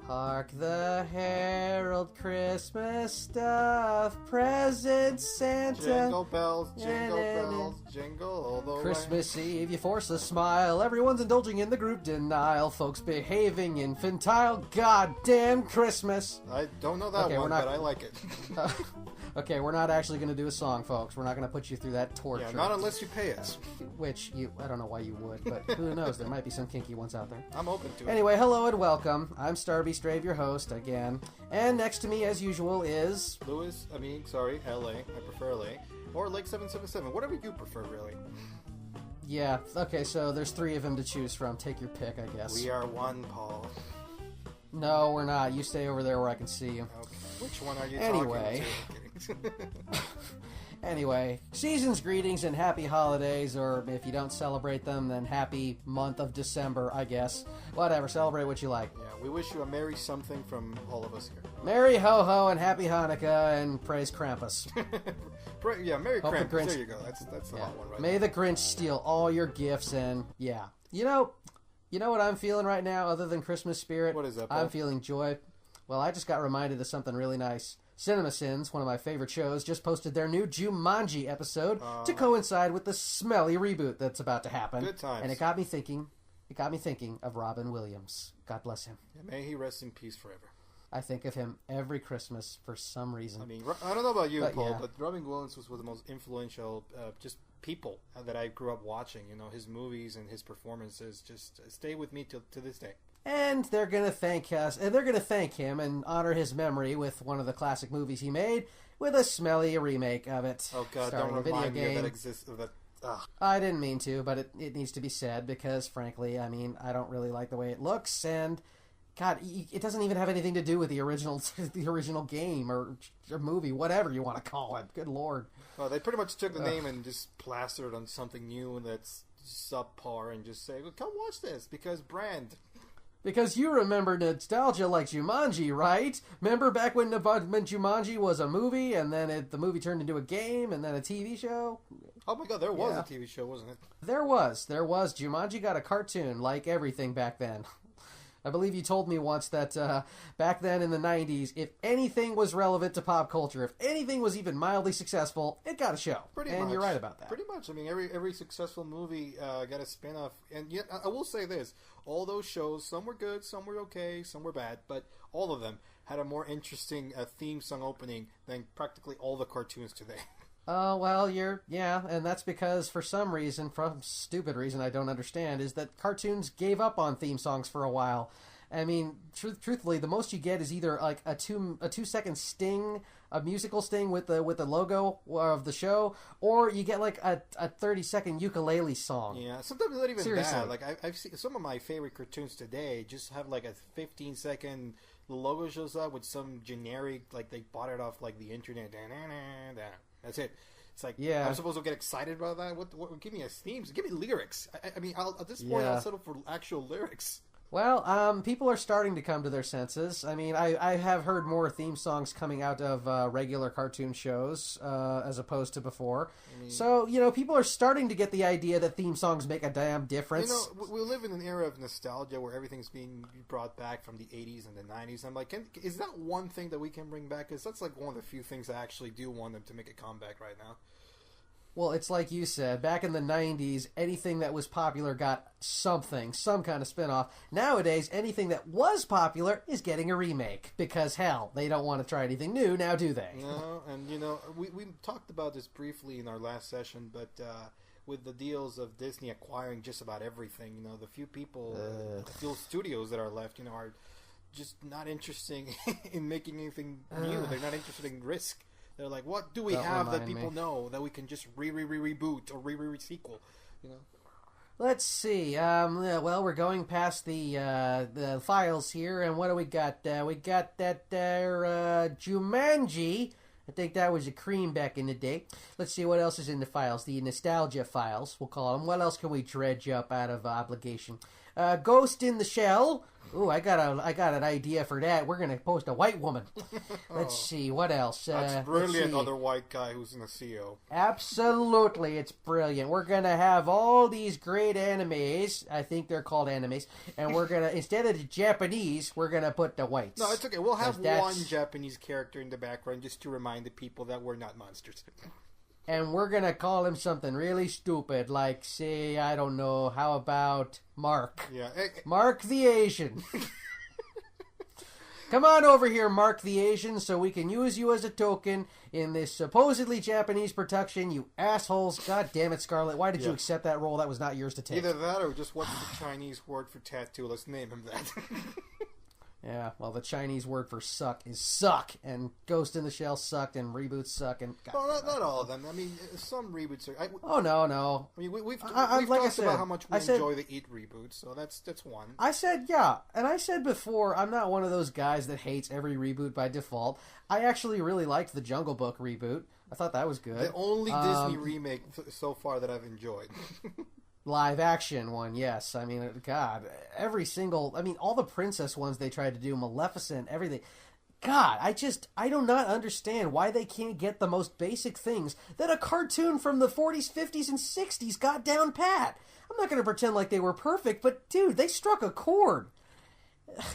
Hark the herald Christmas stuff, presents Santa. Jingle bells, jingle all the way. Christmas Eve, you force a smile. Everyone's indulging in the group denial. Folks behaving infantile. Goddamn Christmas. I don't know that one, but I like it. Okay, we're not actually going to do a song, folks. We're not going to put you through that torture. Yeah, not unless you pay us. Which, I don't know why you would, but who knows? There might be some kinky ones out there. I'm open to it. Anyway, hello and welcome. I'm Starbeastrave, your host, again. And next to me, as usual, is... LA. I prefer LA. Or Lake 777. Whatever you prefer, really. Yeah, okay, so there's three of them to choose from. Take your pick, I guess. We are one, Paul. No, we're not. You stay over there where I can see you. Okay. Which one are you Anyway. talking to? Anyway, season's greetings and happy holidays, or if you don't celebrate them, then happy month of December, I guess. Whatever, celebrate what you like. Yeah, we wish you a merry something from all of us here. Merry ho-ho and happy Hanukkah and praise Krampus. Yeah, Merry Hope Krampus. The Grinch... There you go. That's the hot one right May there. the Grinch steal all your gifts and, yeah. You know what I'm feeling right now other than Christmas spirit? What is that, Paul? I'm feeling joy. Well, I just got reminded of something really nice. CinemaSins, one of my favorite shows, just posted their new Jumanji episode to coincide with the smelly reboot that's about to happen. Good times. And it got me thinking of Robin Williams. God bless him. Yeah, may he rest in peace forever. I think of him every Christmas for some reason. I mean, I don't know about you, Paul, yeah. but Robin Williams was one of the most influential just people that I grew up watching. You know, his movies and his performances just stay with me to this day. And they're going to thank us, and they're going to thank him and honor his memory with one of the classic movies he made with a smelly remake of it. Oh God, starring don't a remind video me game. of that exists. I didn't mean to, but it needs to be said because, frankly, I mean, I don't really like the way it looks, and God, it doesn't even have anything to do with the original game or movie, whatever you want to call it. Good Lord. Well, they pretty much took the name and just plastered on something new that's subpar and just say, well, come watch this because brand. Because you remember nostalgia like Jumanji, right? Remember back when Jumanji was a movie, and then the movie turned into a game, and then a TV show? Oh my God, there was a TV show, wasn't it? There was. Jumanji got a cartoon, like everything back then. I believe you told me once that back then in the 90s, if anything was relevant to pop culture, if anything was even mildly successful, it got a show. Pretty and much. You're right about that. Pretty much. I mean, every successful movie got a spin-off. And yet, I will say this. All those shows, some were good, some were okay, some were bad, but all of them had a more interesting theme song opening than practically all the cartoons today. Oh, well, and that's because for some stupid reason I don't understand, is that cartoons gave up on theme songs for a while. I mean, truthfully, the most you get is either like a 2-second sting, a musical sting with the logo of the show, or you get like a 30-second ukulele song. Yeah, sometimes not even Seriously. that. Like I've seen some of my favorite cartoons today just have like a 15-second. The logo shows up with some generic, like they bought it off like the internet. That's it. It's like, I'm supposed to get excited about that? What give me a theme. Give me lyrics. I mean, at this point, I'll settle for actual lyrics. Well, people are starting to come to their senses. I mean, I have heard more theme songs coming out of regular cartoon shows as opposed to before. I mean, so, people are starting to get the idea that theme songs make a damn difference. We live in an era of nostalgia where everything's being brought back from the 80s and the 90s. I'm like, is that one thing that we can bring back? Because that's like one of the few things I actually do want them to make a comeback right now. Well, it's like you said, back in the 90s, anything that was popular got some kind of spinoff. Nowadays, anything that was popular is getting a remake. Because, hell, they don't want to try anything new, now do they? No, and, we talked about this briefly in our last session, but with the deals of Disney acquiring just about everything, the few studios that are left, are just not interested in making anything new. They're not interested in risk. They're like, what do we have that people know that we can just reboot or re-sequel? Let's see. Well, we're going past the files here, and what do we got? We got that Jumanji. I think that was a cream back in the day. Let's see what else is in the files. The nostalgia files, we'll call them. What else can we dredge up out of obligation? Ghost in the Shell, Ooh, I got an idea for that. We're gonna post a white woman. Let's see what else. That's brilliant. Other white guy who's in the CEO. Absolutely, it's brilliant. We're gonna have all these great animes. I think they're called animes, and we're gonna instead of the Japanese, we're gonna put the whites. No, it's okay. We'll have one Japanese character in the background just to remind the people that we're not monsters. And we're gonna call him something really stupid, like, say, I don't know, how about Mark? Yeah. Mark the Asian. Come on over here, Mark the Asian, so we can use you as a token in this supposedly Japanese production, you assholes. God damn it, Scarlett. Why did you accept that role? That was not yours to take. Either that or just what's the Chinese word for tattoo? Let's name him that. Yeah, well, the Chinese word for suck is suck, and Ghost in the Shell sucked, and reboots suck, and... Well, not all of them. I mean, some reboots are... No. I mean, we've talked about how much we enjoy the Eat reboots, so that's one. I said, yeah, and I said before, I'm not one of those guys that hates every reboot by default. I actually really liked the Jungle Book reboot. I thought that was good. The only Disney remake so far that I've enjoyed. Live action one, yes. I mean, God, all the princess ones they tried to do, Maleficent, everything. God, I do not understand why they can't get the most basic things that a cartoon from the 40s, 50s, and 60s got down pat. I'm not going to pretend like they were perfect, but dude, they struck a chord.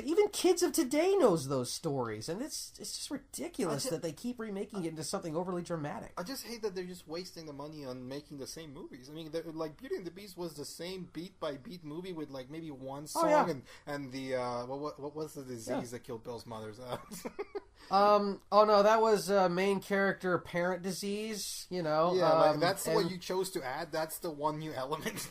Even kids of today knows those stories, and it's just ridiculous that they keep remaking it into something overly dramatic. I just hate that they're just wasting the money on making the same movies. I mean, like Beauty and the Beast was the same beat by beat movie with like maybe one song and the what was the disease that killed Bill's mother's? Oh no, that was main character parent disease. You know, that's what you chose to add. That's the one new element.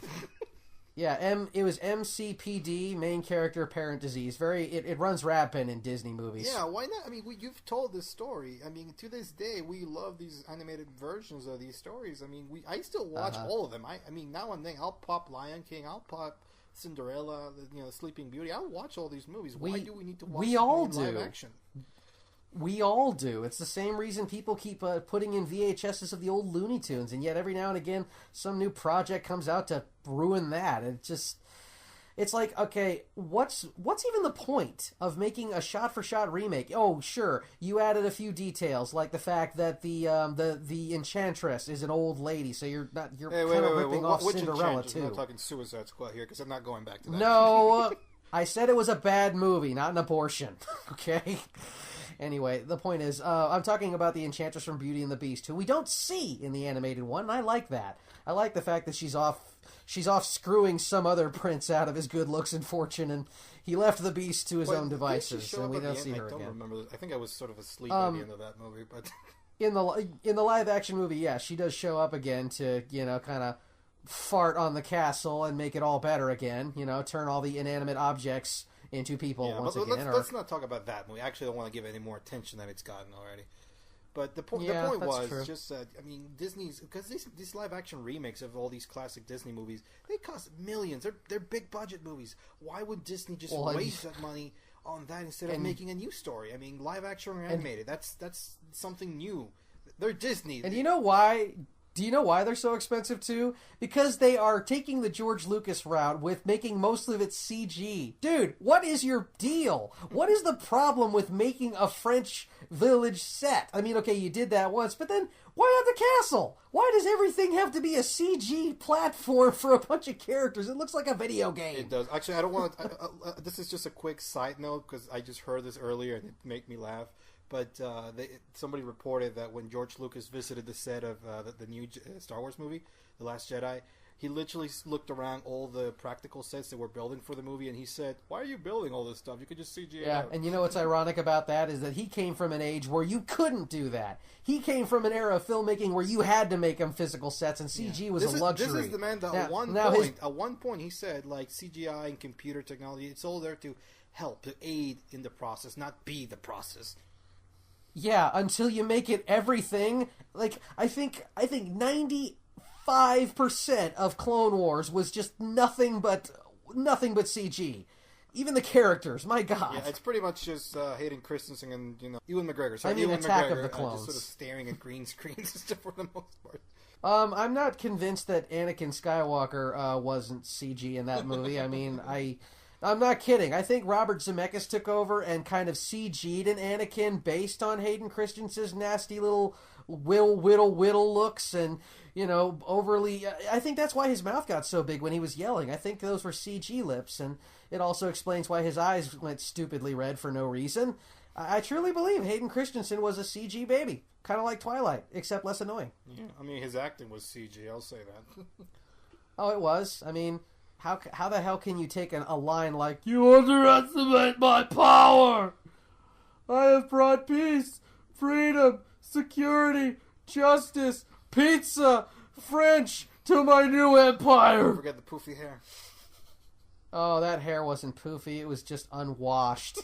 Yeah, it was MCPD, main character parent disease. It runs rampant in Disney movies. Yeah, why not? I mean, you've told this story. I mean, to this day, we love these animated versions of these stories. I mean, I still watch all of them. I mean, now and then I'll pop Lion King, I'll pop Cinderella, Sleeping Beauty. I'll watch all these movies. Why do we need to watch live action? We all do. It's the same reason people keep putting in VHSs of the old Looney Tunes, and yet every now and again some new project comes out to ruin that. It's like, okay, what's even the point of making a shot-for-shot remake? Oh, sure, you added a few details, like the fact that the Enchantress is an old lady, so you're ripping off Cinderella too. I'm not talking Suicide Squad here, because I'm not going back to that. No, I said it was a bad movie, not an abortion. Okay. Anyway, the point is, I'm talking about the Enchantress from Beauty and the Beast, who we don't see in the animated one, and I like that. I like the fact that she's off screwing some other prince out of his good looks and fortune, and he left the Beast to his own devices, and we don't see her again. I don't remember. I think I was sort of asleep at the end of that movie, but in the live action movie, yeah, she does show up again to kind of fart on the castle and make it all better again. Turn all the inanimate objects into people once again. Let's not talk about that movie. I actually don't want to give it any more attention than it's gotten already. But the point was true. Just that, I mean, Disney's... Because these live-action remakes of all these classic Disney movies, they cost millions. They're big-budget movies. Why would Disney just waste that money on that instead of making a new story? I mean, live-action or animated, that's something new. They're Disney. And you know why... Do you know why they're so expensive, too? Because they are taking the George Lucas route with making most of it CG. Dude, what is your deal? What is the problem with making a French village set? I mean, okay, you did that once, but then why not the castle? Why does everything have to be a CG platform for a bunch of characters? It looks like a video game. It does. Actually, I don't want to... this is just a quick side note, because I just heard this earlier and it made me laugh. But somebody reported that when George Lucas visited the set of the new Star Wars movie, The Last Jedi, he literally looked around all the practical sets that were building for the movie, and he said, "Why are you building all this stuff? You could just CG it out." And you know what's ironic about that is that he came from an age where you couldn't do that. He came from an era of filmmaking where you had to make them physical sets, and CG was a luxury. This is the man that at one point he said, like, CGI and computer technology, it's all there to help, to aid in the process, not be the process. Yeah, until you make it everything. Like, I think 95% of Clone Wars was just nothing but CG. Even the characters, my God. Yeah, it's pretty much just Hayden Christensen and Ewan McGregor. Attack of the Clones. Just sort of staring at green screens for the most part. I'm not convinced that Anakin Skywalker wasn't CG in that movie. I mean, I'm not kidding. I think Robert Zemeckis took over and kind of CG'd an Anakin based on Hayden Christensen's nasty little whittle looks and, overly... I think that's why his mouth got so big when he was yelling. I think those were CG lips, and it also explains why his eyes went stupidly red for no reason. I truly believe Hayden Christensen was a CG baby. Kind of like Twilight, except less annoying. Yeah, I mean, his acting was CG, I'll say that. Oh, it was? I mean... How the hell can you take a line like, "You underestimate my power! I have brought peace, freedom, security, justice, pizza, French to my new empire!" Don't forget the poofy hair. Oh, that hair wasn't poofy. It was just unwashed.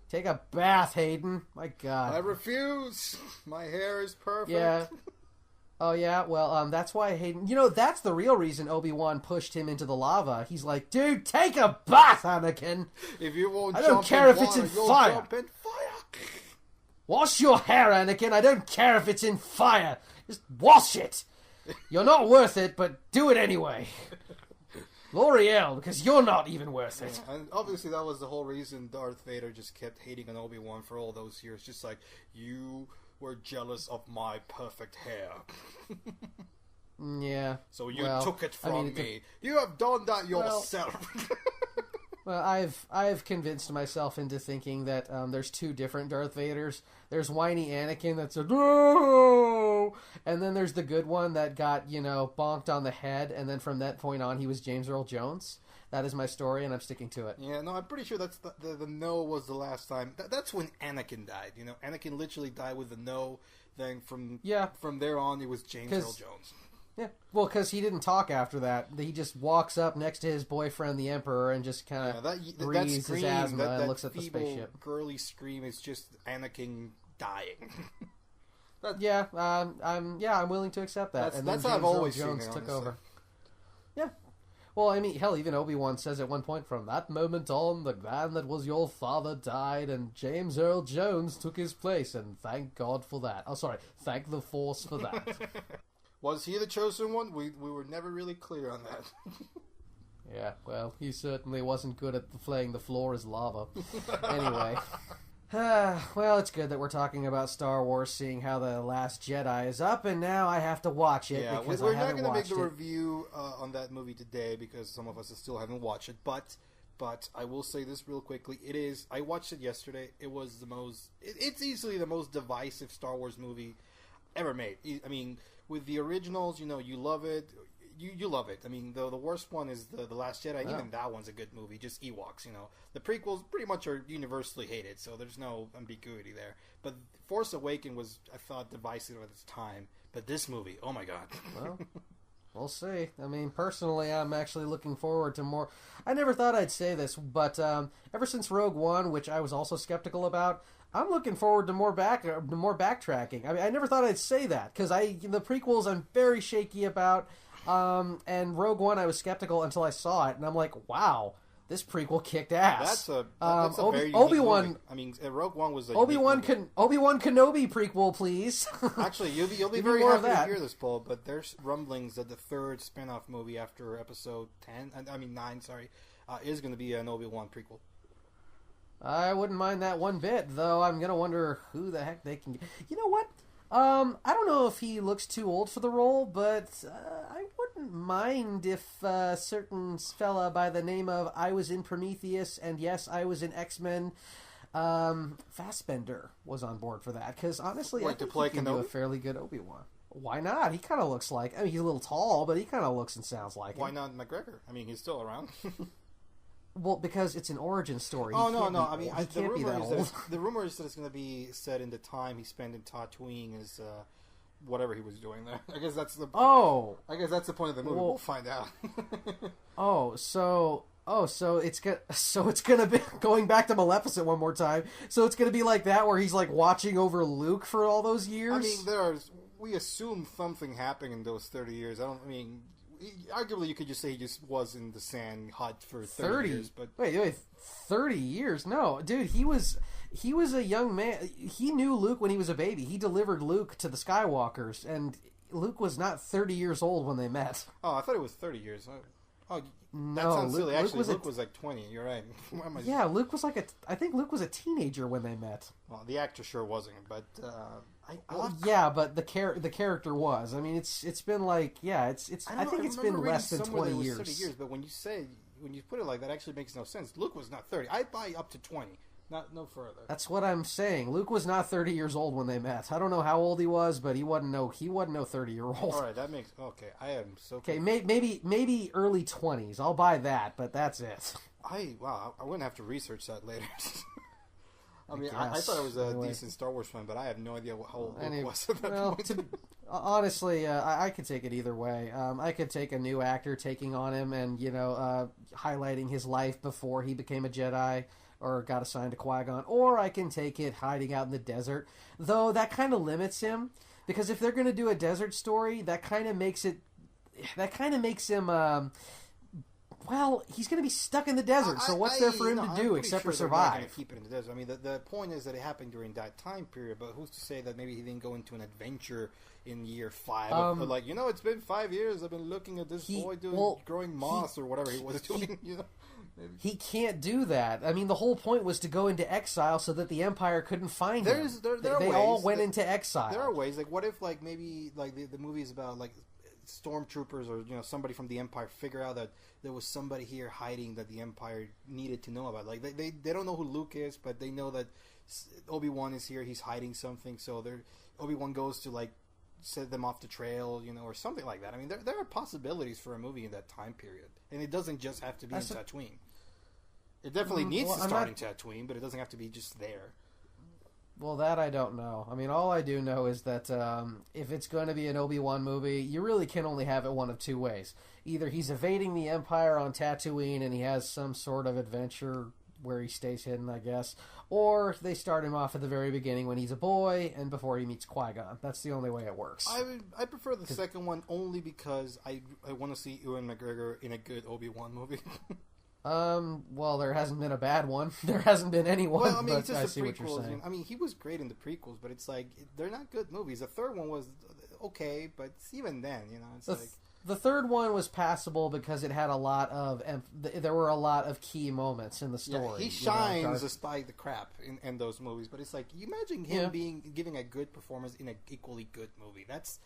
Take a bath, Hayden. My God. I refuse. My hair is perfect. Yeah. Oh, yeah? Well, that's why Hayden... that's the real reason Obi-Wan pushed him into the lava. He's like, "Dude, take a bath, Anakin! If you won't I don't jump care in if it's water, in you'll fire! Jump in fire. Wash your hair, Anakin! I don't care if it's in fire! Just wash it! You're not worth it, but do it anyway! L'Oreal, because you're not even worth it! Yeah, and obviously that was the whole reason Darth Vader just kept hating on Obi-Wan for all those years. Just like, you... were jealous of my perfect hair. Yeah. So you took it from me. It you have done that yourself. Well, I've convinced myself into thinking that there's two different Darth Vaders. There's whiny Anakin that said, "No!" And then there's the good one that got, bonked on the head, and then from that point on he was James Earl Jones. That is my story, and I'm sticking to it. Yeah, no, I'm pretty sure that's the no was the last time. That's when Anakin died. Anakin literally died with the no. Then from there on, it was James Earl Jones. Yeah, well, because he didn't talk after that. He just walks up next to his boyfriend, the Emperor, and just kind of breathes his asthma and looks at the spaceship. Girly scream is just Anakin dying. I'm willing to accept that. That's how I've always seen Jones it, took honestly. over. Yeah. Well, I mean, hell, even Obi-Wan says at one point, "From that moment on, the man that was your father died, and James Earl Jones took his place, and thank God for that." Oh, sorry, thank the Force for that. Was he the chosen one? We were never really clear on that. Yeah, well, he certainly wasn't good at playing the floor as lava. Anyway. Well, it's good that we're talking about Star Wars, seeing how The Last Jedi is up, and now I have to watch it because I haven't watched it. We're not going to make the review on that movie today because some of us still haven't watched it, but I will say this real quickly. I watched it yesterday. It was it's easily the most divisive Star Wars movie ever made. I mean, with the originals, you love it. You love it. I mean, the worst one is the Last Jedi. Even that one's a good movie. Just Ewoks. The prequels pretty much are universally hated, so there's no ambiguity there. But Force Awakens was, I thought, divisive at its time. But this movie, oh my god. Well, we'll see. I mean, personally, I'm actually looking forward to more. I never thought I'd say this, but ever since Rogue One, which I was also skeptical about, I'm looking forward to more backtracking. I mean, I never thought I'd say that because the prequels I'm very shaky about. And Rogue One, I was skeptical until I saw it, and I'm like, wow, this prequel kicked ass. That's a very Obi-Wan. Movie. I mean, Rogue One was a Obi-Wan Kenobi prequel, please. Actually, you'll be very happy to hear this, Paul. But there's rumblings that the third spin-off movie after Episode 9, is going to be an Obi-Wan prequel. I wouldn't mind that one bit, though. I'm gonna wonder who the heck they can get. You know what? I don't know if he looks too old for the role, but I wouldn't mind if a certain fella by the name of I was in Prometheus and yes, I was in X-Men, Fassbender was on board for that. Because honestly, I think he can do a fairly good Obi-Wan. Why not? He kind of looks like... I mean, he's a little tall, but he kind of looks and sounds like him. Why not McGregor? I mean, he's still around. Well, because it's an origin story. Oh, no. I mean, the rumor is that it's going to be set in the time he spent in Tatooine as whatever he was doing there. I guess that's the point of the movie. We'll find out. So it's gonna be going back to Maleficent one more time. So it's gonna be like that, where he's like watching over Luke for all those years. I mean, we assume something happened in those 30 years. Arguably, you could just say he just was in the sand hut for 30 years. But wait, 30 years? No, dude, he was a young man. He knew Luke when he was a baby. He delivered Luke to the Skywalkers, and Luke was not 30 years old when they met. Oh, I thought it was 30 years. Oh, that No, sounds silly. Actually, Luke a, was like 20. You're right. yeah, Luke was I think Luke was a teenager when they met. Well, the actor sure wasn't, but yeah, but the character was. I mean, it's been like, yeah, it's. I think it's been less than 20 years. 30 years, but when you put it like that, actually makes no sense. Luke was not 30. I buy up to 20. No further. That's what I'm saying. Luke was not 30 years old when they met. I don't know how old he was, but he wasn't no 30-year-old. All right, that makes okay. I am so okay. Maybe early 20s. I'll buy that, but that's it. I wouldn't have to research that later. I mean, I thought I was a decent Star Wars fan, but I have no idea how old Luke was at that point. Honestly, I could take it either way. I could take a new actor taking on him and highlighting his life before he became a Jedi or got assigned to Qui-Gon, or I can take it hiding out in the desert. Though that kind of limits him, because if they're going to do a desert story, that kind of makes him. Well, he's going to be stuck in the desert, so what's there for him to do except for survive? Going to keep it in the desert. I mean, the point is that it happened during that time period, but who's to say that maybe he didn't go into an adventure in year 5? Like, it's been 5 years, I've been looking at this boy growing moss or whatever he was doing, Maybe. He can't do that. I mean, the whole point was to go into exile so that the Empire couldn't find him. They all went into exile. There are ways. Like, what if, like, maybe, like, the movie is about, like, stormtroopers or somebody from the Empire figure out that there was somebody here hiding that the Empire needed to know about. Like they don't know who Luke is, but they know that Obi-Wan is here. He's hiding something, so Obi-Wan goes to like set them off the trail, or something like that. I mean, there are possibilities for a movie in that time period, and it doesn't just have to be in Tatooine. It definitely needs to start in Tatooine, but it doesn't have to be just there. Well, that I don't know. I mean, all I do know is that if it's going to be an Obi-Wan movie, you really can only have it one of two ways. Either he's evading the Empire on Tatooine and he has some sort of adventure where he stays hidden, I guess, or they start him off at the very beginning when he's a boy and before he meets Qui-Gon. That's the only way it works. I prefer the second one only because I want to see Ewan McGregor in a good Obi-Wan movie. Well, there hasn't been a bad one. There hasn't been any one. Well, I mean, but it's just I the see what you're saying. I mean, he was great in the prequels, but it's like they're not good movies. The third one was okay, but even then, it's the third one was passable because it had a lot of there were a lot of key moments in the story. Yeah, he shines despite the crap in those movies, but it's like you imagine him giving a good performance in an equally good movie. That's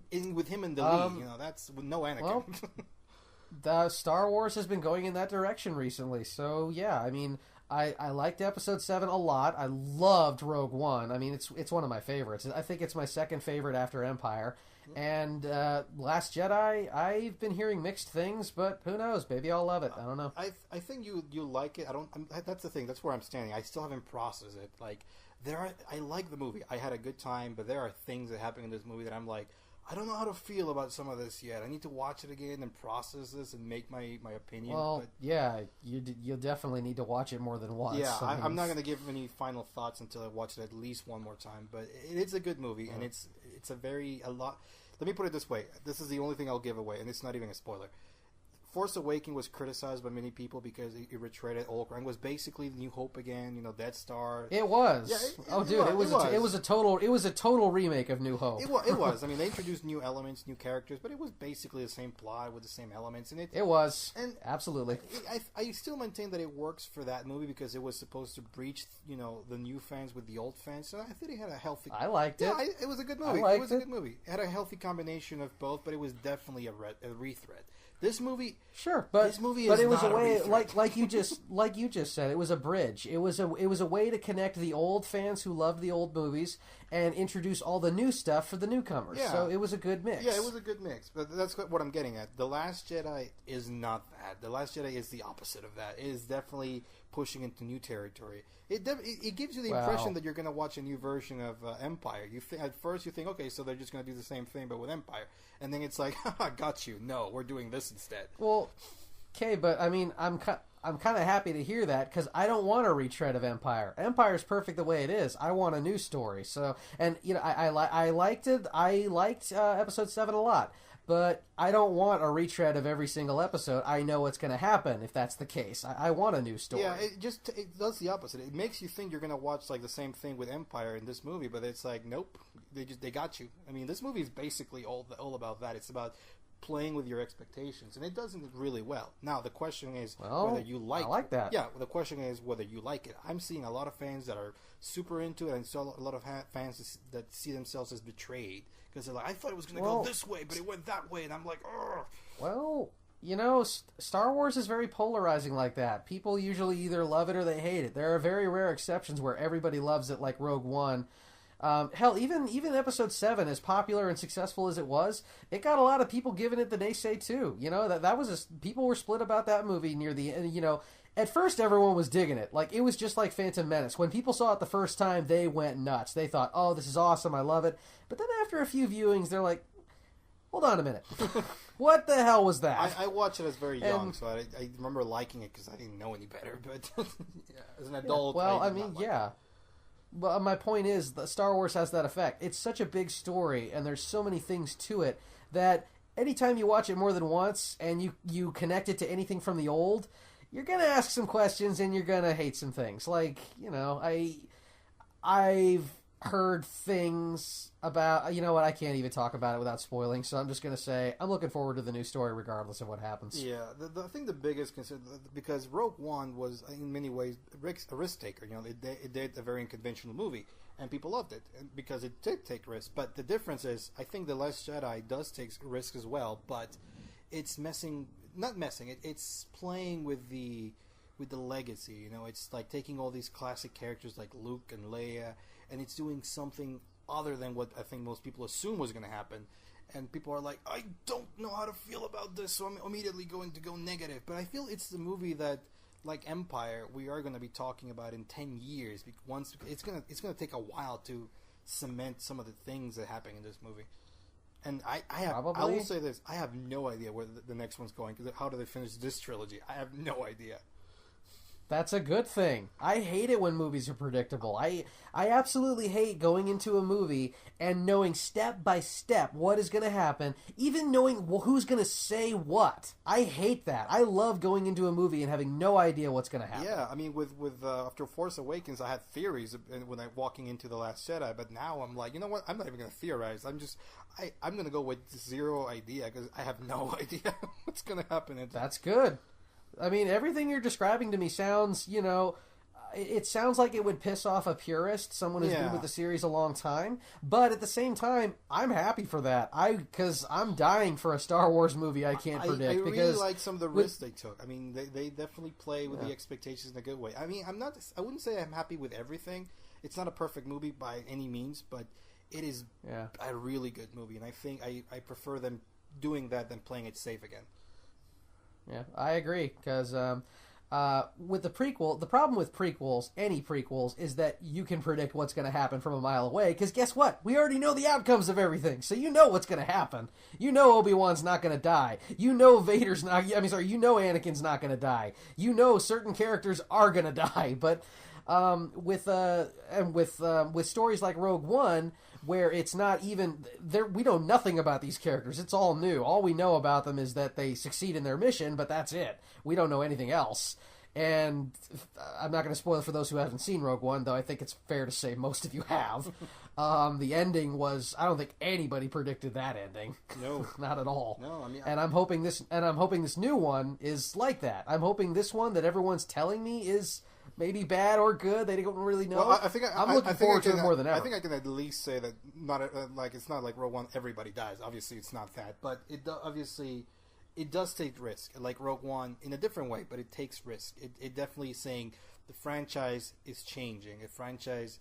with him in the lead. That's with no Anakin. Well, the Star Wars has been going in that direction recently, so yeah, I mean, I liked Episode 7 a lot. I loved Rogue One. I mean, it's one of my favorites. I think it's my second favorite after Empire. And Last Jedi, I've been hearing mixed things, but who knows? Maybe I'll love it. I don't know. I think you like it. That's the thing. That's where I'm standing. I still haven't processed it. Like I like the movie. I had a good time, but there are things that happen in this movie that I'm like, I don't know how to feel about some of this yet. I need to watch it again and process this and make my opinion. Well, yeah, you'll definitely need to watch it more than once. Yeah, I'm not going to give any final thoughts until I watch it at least one more time. But it's a good movie, and it's a lot. Let me put it this way. This is the only thing I'll give away, and it's not even a spoiler. Force Awakens was criticized by many people because it retreaded old ground. It was basically New Hope again, Death Star. It was. Yeah, it was a total remake of New Hope. It was. I mean, they introduced new elements, new characters, but it was basically the same plot with the same elements. And it was. And absolutely. I still maintain that it works for that movie because it was supposed to breach, the new fans with the old fans. So I think it had a healthy. I liked it. Yeah, it was a good movie. It was a good movie. It had a healthy combination of both, but it was definitely a rethread. This movie, sure, but this movie but is it was not a way, a like you just said, it was a bridge. It was a way to connect the old fans who loved the old movies and introduce all the new stuff for the newcomers. Yeah. So it was a good mix. Yeah, it was a good mix. But that's what I'm getting at. The Last Jedi is not that. The Last Jedi is the opposite of that. It is definitely pushing into new territory. It gives you the impression that you're going to watch a new version of Empire. At first you think, okay, so they're just going to do the same thing but with Empire, and then it's like, haha, got you. No, we're doing this instead. Well, okay, but I mean, I'm kind of happy to hear that because I don't want a retread of Empire. Empire's perfect the way it is. I want a new story. So, and I liked it. I liked Episode 7 a lot. But I don't want a retread of every single episode. I know what's going to happen if that's the case. I want a new story. Yeah, it does the opposite. It makes you think you're going to watch like the same thing with Empire in this movie, but it's like, nope, they got you. I mean, this movie is basically all about that. It's about playing with your expectations, and it does it really well. Now the question is Well, whether you like. I like that. Yeah, the question is whether you like it. I'm seeing a lot of fans that are super into it, and so a lot of fans that see themselves as betrayed because they're like, I thought it was going to go this way, but it went that way, and I'm like, ugh. Well, you know, Star Wars is very polarizing like that. People usually either love it or they hate it. There are very rare exceptions where everybody loves it, like Rogue One. Hell, even Episode 7, as popular and successful as it was, it got a lot of people giving it the naysay too. You know, that was people were split about that movie near the end. You know, at first everyone was digging it. Like, it was just like Phantom Menace. When people saw it the first time, they went nuts. They thought, oh, this is awesome, I love it. But then after a few viewings, they're like, hold on a minute. What the hell was that? I watched it as very young, so I remember liking it because I didn't know any better. But yeah, as an adult, well, I mean, yeah. But my point is that Star Wars has that effect. It's such a big story, and there's so many things to it that anytime you watch it more than once and you connect it to anything from the old, you're gonna ask some questions and you're gonna hate some things. Like, you know, I've heard things about, you know what, I can't even talk about it without spoiling, so I'm just going to say I'm looking forward to the new story regardless of what happens. Yeah, I think the biggest concern, because Rogue One was in many ways a risk taker. You know, it did a very unconventional movie, and people loved it because it did take risks. But the difference is, I think The Last Jedi does take risks as well, but it's it's playing with the legacy. You know, it's like taking all these classic characters like Luke and Leia, and it's doing something other than what I think most people assume was going to happen. And people are like, I don't know how to feel about this, so I'm immediately going to go negative. But I feel it's the movie that, like Empire, we are going to be talking about in 10 years. Once it's going to take a while to cement some of the things that happen in this movie. And I will say this, I have no idea where the next one's going. How do they finish this trilogy? I have no idea. That's a good thing. I hate it when movies are predictable. I absolutely hate going into a movie and knowing step by step what is going to happen, even knowing who's going to say what. I hate that. I love going into a movie and having no idea what's going to happen. Yeah, I mean, with after Force Awakens, I had theories when I walking into The Last Jedi, but now I'm like, you know what? I'm not even going to theorize. I'm going to go with zero idea because I have no idea what's going to happen. That's good. I mean, everything you're describing to me sounds, you know, it sounds like it would piss off a purist, someone who's been with the series a long time. But at the same time, I'm happy for that. Because I'm dying for a Star Wars movie I can't predict. I really like some of the risks they took. I mean, they definitely play with the expectations in a good way. I mean, I wouldn't say I'm happy with everything. It's not a perfect movie by any means, but it is a really good movie. And I think I prefer them doing that than playing it safe again. Yeah, I agree, because with the prequel, the problem with prequels, any prequels, is that you can predict what's going to happen from a mile away, because guess what? We already know the outcomes of everything, so you know what's going to happen. You know Obi-Wan's not going to die. You know Vader's not, you know Anakin's not going to die. You know certain characters are going to die, but with stories like Rogue One, where it's not even there, we know nothing about these characters. It's all new. All we know about them is that they succeed in their mission, but that's it. We don't know anything else. And I'm not going to spoil it for those who haven't seen Rogue One, though I think it's fair to say most of you have. The ending was, I don't think anybody predicted that ending. No, not at all. No, I mean, and I'm hoping this new one is like that. I'm hoping this one that everyone's telling me is maybe bad or good. They don't really know. Well, I'm looking forward to it more than ever. I think I can at least say that it's not like Rogue One. Everybody dies. Obviously, it's not that, but it does take risk. Like Rogue One in a different way, but it takes risk. It definitely is saying the franchise is changing. A franchise,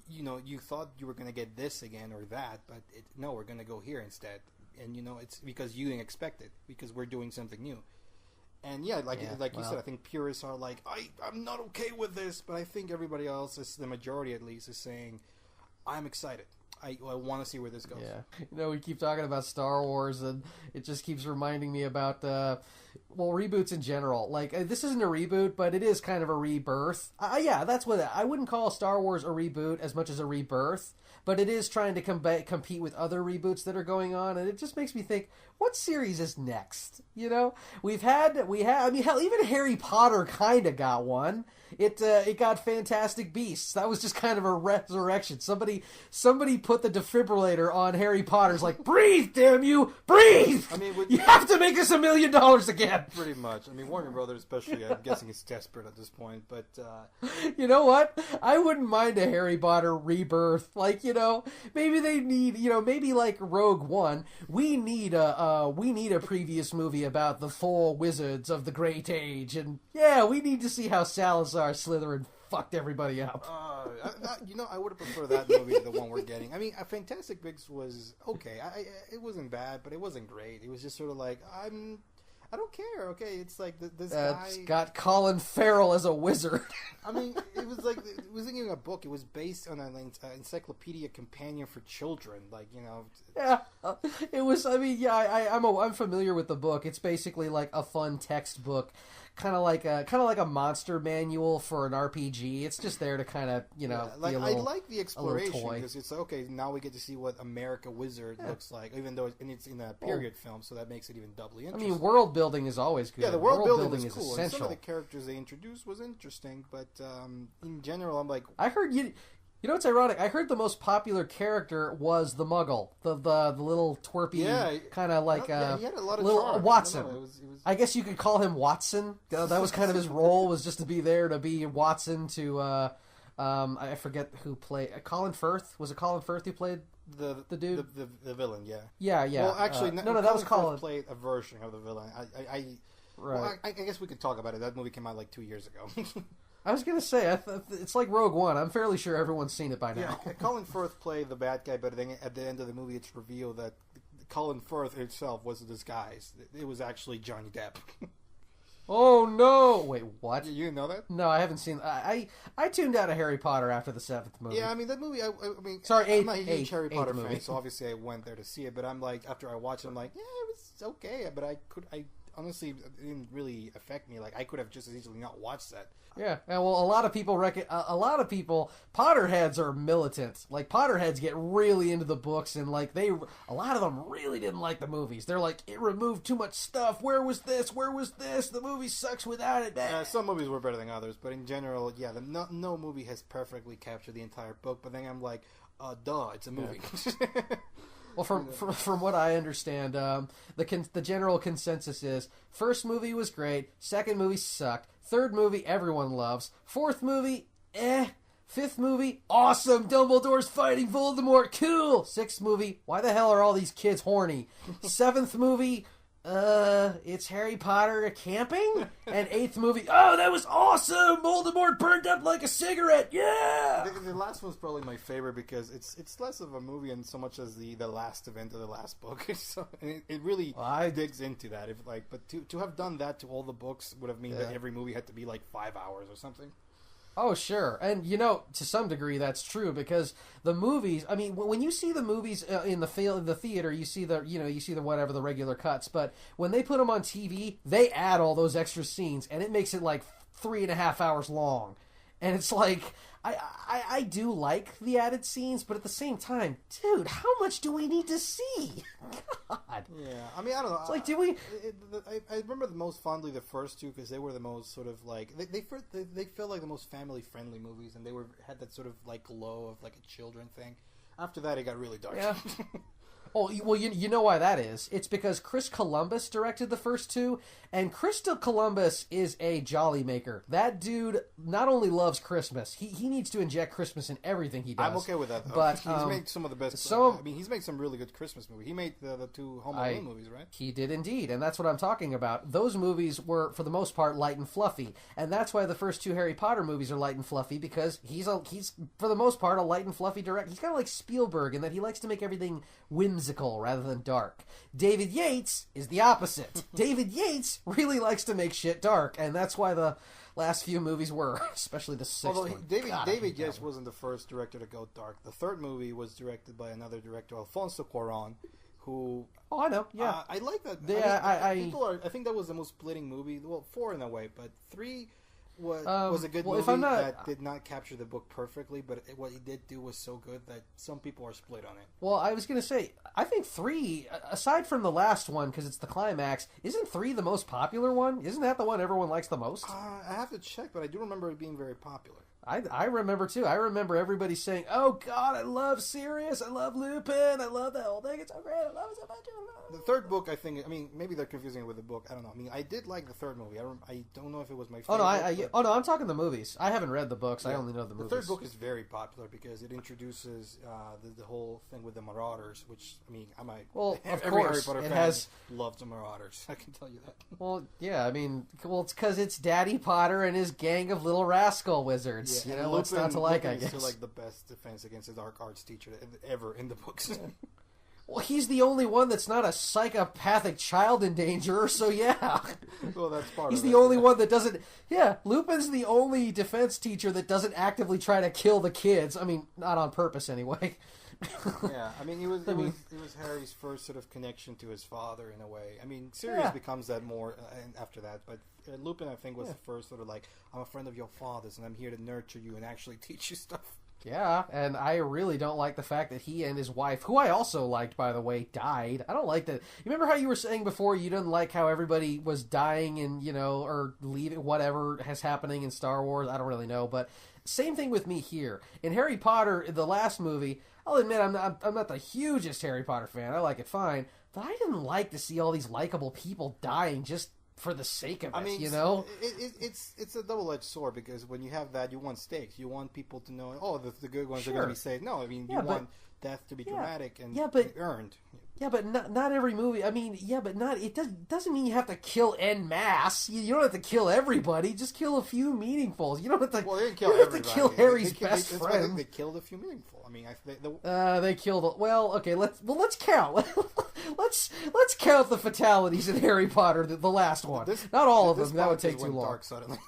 you thought you were going to get this again or that, but no, we're going to go here instead. And it's because you didn't expect it, because we're doing something new. And you said, I think purists are like, I'm not okay with this, but I think everybody else, the majority at least, is saying, I'm excited. I want to see where this goes. Yeah. We keep talking about Star Wars, and it just keeps reminding me about, reboots in general. Like, this isn't a reboot, but it is kind of a rebirth. That's what I wouldn't call Star Wars a reboot as much as a rebirth, but it is trying to compete with other reboots that are going on, and it just makes me think, what series is next? We had, I mean, hell, even Harry Potter kind of got one. It got Fantastic Beasts. That was just kind of a resurrection. Somebody put the defibrillator on Harry Potter's like, breathe, damn you, breathe. I mean, you have to make us $1 million again. Pretty much. I mean, Warner Brothers, especially, I'm guessing is desperate at this point. But you know what? I wouldn't mind a Harry Potter rebirth. Like, maybe they need, maybe like Rogue One. We need a previous movie about the 4 wizards of the Great Age, and yeah, we need to see how Salazar Slytherin fucked everybody up. I would have preferred that movie to the one we're getting. I mean, Fantastic Beasts was okay. It wasn't bad, but it wasn't great. It was just sort of like, I don't care. Okay, it's like this guy. It's got Colin Farrell as a wizard. I mean, it was like it wasn't even a book. It was based on an encyclopedia companion for children. Like Yeah, it was. I mean, yeah, I'm familiar with the book. It's basically like a fun textbook, kind of like a monster manual for an RPG. It's just there to kind of like I like the exploration because it's okay. Now we get to see what America Wizard looks like, even though it's in a period film, so that makes it even doubly interesting. I mean, world building is always good. Yeah, the world building is cool. essential. And some of the characters they introduced was interesting, but in general, I'm like, I heard you. You know what's ironic? I heard the most popular character was the Muggle, the little twerpy kind of like he had a lot of little charm. Watson. It was... I guess you could call him Watson. That was kind of his role, was just to be there to be Watson to. I forget who played Colin Firth. Was it Colin Firth who played the dude? The villain, yeah. Yeah. Well, actually, no, that was Colin. Firth played a version of the villain. Right. Well, I guess we could talk about it. That movie came out like 2 years ago. I was going to say, it's like Rogue One. I'm fairly sure everyone's seen it by now. Yeah, Colin Firth played the bad guy, but then at the end of the movie, it's revealed that Colin Firth himself was a disguise. It was actually Johnny Depp. Oh, no! Wait, what? You didn't know that? No, I haven't seen... I tuned out of Harry Potter after the 7th movie. Yeah, I mean, that movie... I mean, sorry, I'm not a huge Harry Potter fan, movie. so obviously I went there to see it, but I'm like, after I watched it, I'm like, yeah, it was okay, but honestly, it didn't really affect me. Like, I could have just as easily not watched that. Yeah, and well, a lot of people Potterheads are militant. Like, Potterheads get really into the books, and like a lot of them really didn't like the movies. They're like, it removed too much stuff. Where was this? Where was this? The movie sucks without it. Some movies were better than others, but in general, yeah, no movie has perfectly captured the entire book. But then I'm like, duh, it's a movie. Yeah. Well, from what I understand, the general consensus is first movie was great, second movie sucked, third movie everyone loves, fourth movie fifth movie awesome, Dumbledore's fighting Voldemort, cool, sixth movie why the hell are all these kids horny, seventh movie it's Harry Potter camping, and eighth movie, oh, that was awesome, Voldemort burned up like a cigarette, yeah! The last one's probably my favorite because it's less of a movie and so much as the last event of the last book. So, and it really digs into that. But to have done that to all the books would have meant that every movie had to be like 5 hours or something. Oh, sure. And, to some degree that's true because the movies, I mean, when you see the movies in the theater, you see the whatever, the regular cuts. But when they put them on TV, they add all those extra scenes and it makes it like 3.5 hours long. And it's like, I do like the added scenes, but at the same time, dude, how much do we need to see? God. Yeah, I mean, I don't know. It's like, do we? I remember the most fondly the first two because they were the most sort of like they felt like the most family friendly movies, and they had that sort of like glow of like a children thing. After that, it got really dark. Yeah. Oh, well, you know why that is. It's because Chris Columbus directed the first two, and Chris Columbus is a jolly maker. That dude not only loves Christmas, he needs to inject Christmas in everything he does. I'm okay with that, though. But he's made some of the best... he's made some really good Christmas movies. He made the two Home Alone movies, right? He did indeed, and that's what I'm talking about. Those movies were, for the most part, light and fluffy, and that's why the first two Harry Potter movies are light and fluffy, because he's for the most part, a light and fluffy director. He's kind of like Spielberg in that he likes to make everything whimsical rather than dark. David Yates is the opposite. David Yates really likes to make shit dark, and that's why the last few movies were, especially the sixth one. Although David Yates wasn't the first director to go dark. The third movie was directed by another director, Alfonso Cuarón, who... Oh, I know, yeah. I like that. Yeah, I think that was the most splitting movie. Well, 4 in a way, but 3... was a good well, movie that did not capture the book perfectly, but what he did do was so good that some people are split on it. Well, I was going to say, I think 3, aside from the last one, because it's the climax, isn't 3 the most popular one? Isn't that the one everyone likes the most? I have to check, but I do remember it being very popular. I remember, too. I remember everybody saying, oh, God, I love Sirius, I love Lupin, I love that whole thing, it's so great, I love it so much. The third book, I mean, maybe they're confusing it with the book, I don't know. I mean, I did like the third movie. I don't know if it was my favorite. Oh, no, I'm talking the movies. I haven't read the books, I only know the movies. The third book is very popular because it introduces the whole thing with the Marauders, which, I mean, every Harry Potter fan loves the Marauders, I can tell you that. Well, yeah, I mean, it's because it's Daddy Potter and his gang of little rascal wizards. Yeah, you know, what's not to like, I guess. Lupin is still, the best defense against his dark arts teacher ever in the books. Well, he's the only one that's not a psychopathic child endangerer, so yeah. Well, that's part He's of it. the only one that doesn't... Yeah, Lupin's the only defense teacher that doesn't actively try to kill the kids. I mean, not on purpose, anyway. Yeah, I mean, it was Harry's first sort of connection to his father, in a way. I mean, Sirius becomes that more after that, but Lupin, I think, was the first sort of I'm a friend of your father's, and I'm here to nurture you and actually teach you stuff. Yeah, and I really don't like the fact that he and his wife, who I also liked, by the way, died. I don't like that. You remember how you were saying before you didn't like how everybody was dying and, or leaving, whatever is happening in Star Wars? I don't really know, but same thing with me here. In Harry Potter, the last movie, I'll admit I'm not the hugest Harry Potter fan. I like it fine, but I didn't like to see all these likable people dying just for the sake of it, I mean, it's a double-edged sword, because when you have that, you want stakes. You want people to know, the good ones are going to be saved. No, I mean, you want death to be dramatic and earned. Yeah, but not every movie. I mean, but it doesn't mean you have to kill en masse. You don't have to kill everybody. Just kill a few meaningfuls. You don't have to. Well, they didn't kill everybody. Have to kill Harry's best friend. They killed a few meaningful. I mean, they killed. Well, okay. Let's count. let's count the fatalities in Harry Potter. The last one. Not all of them. That would take too long. Dark suddenly.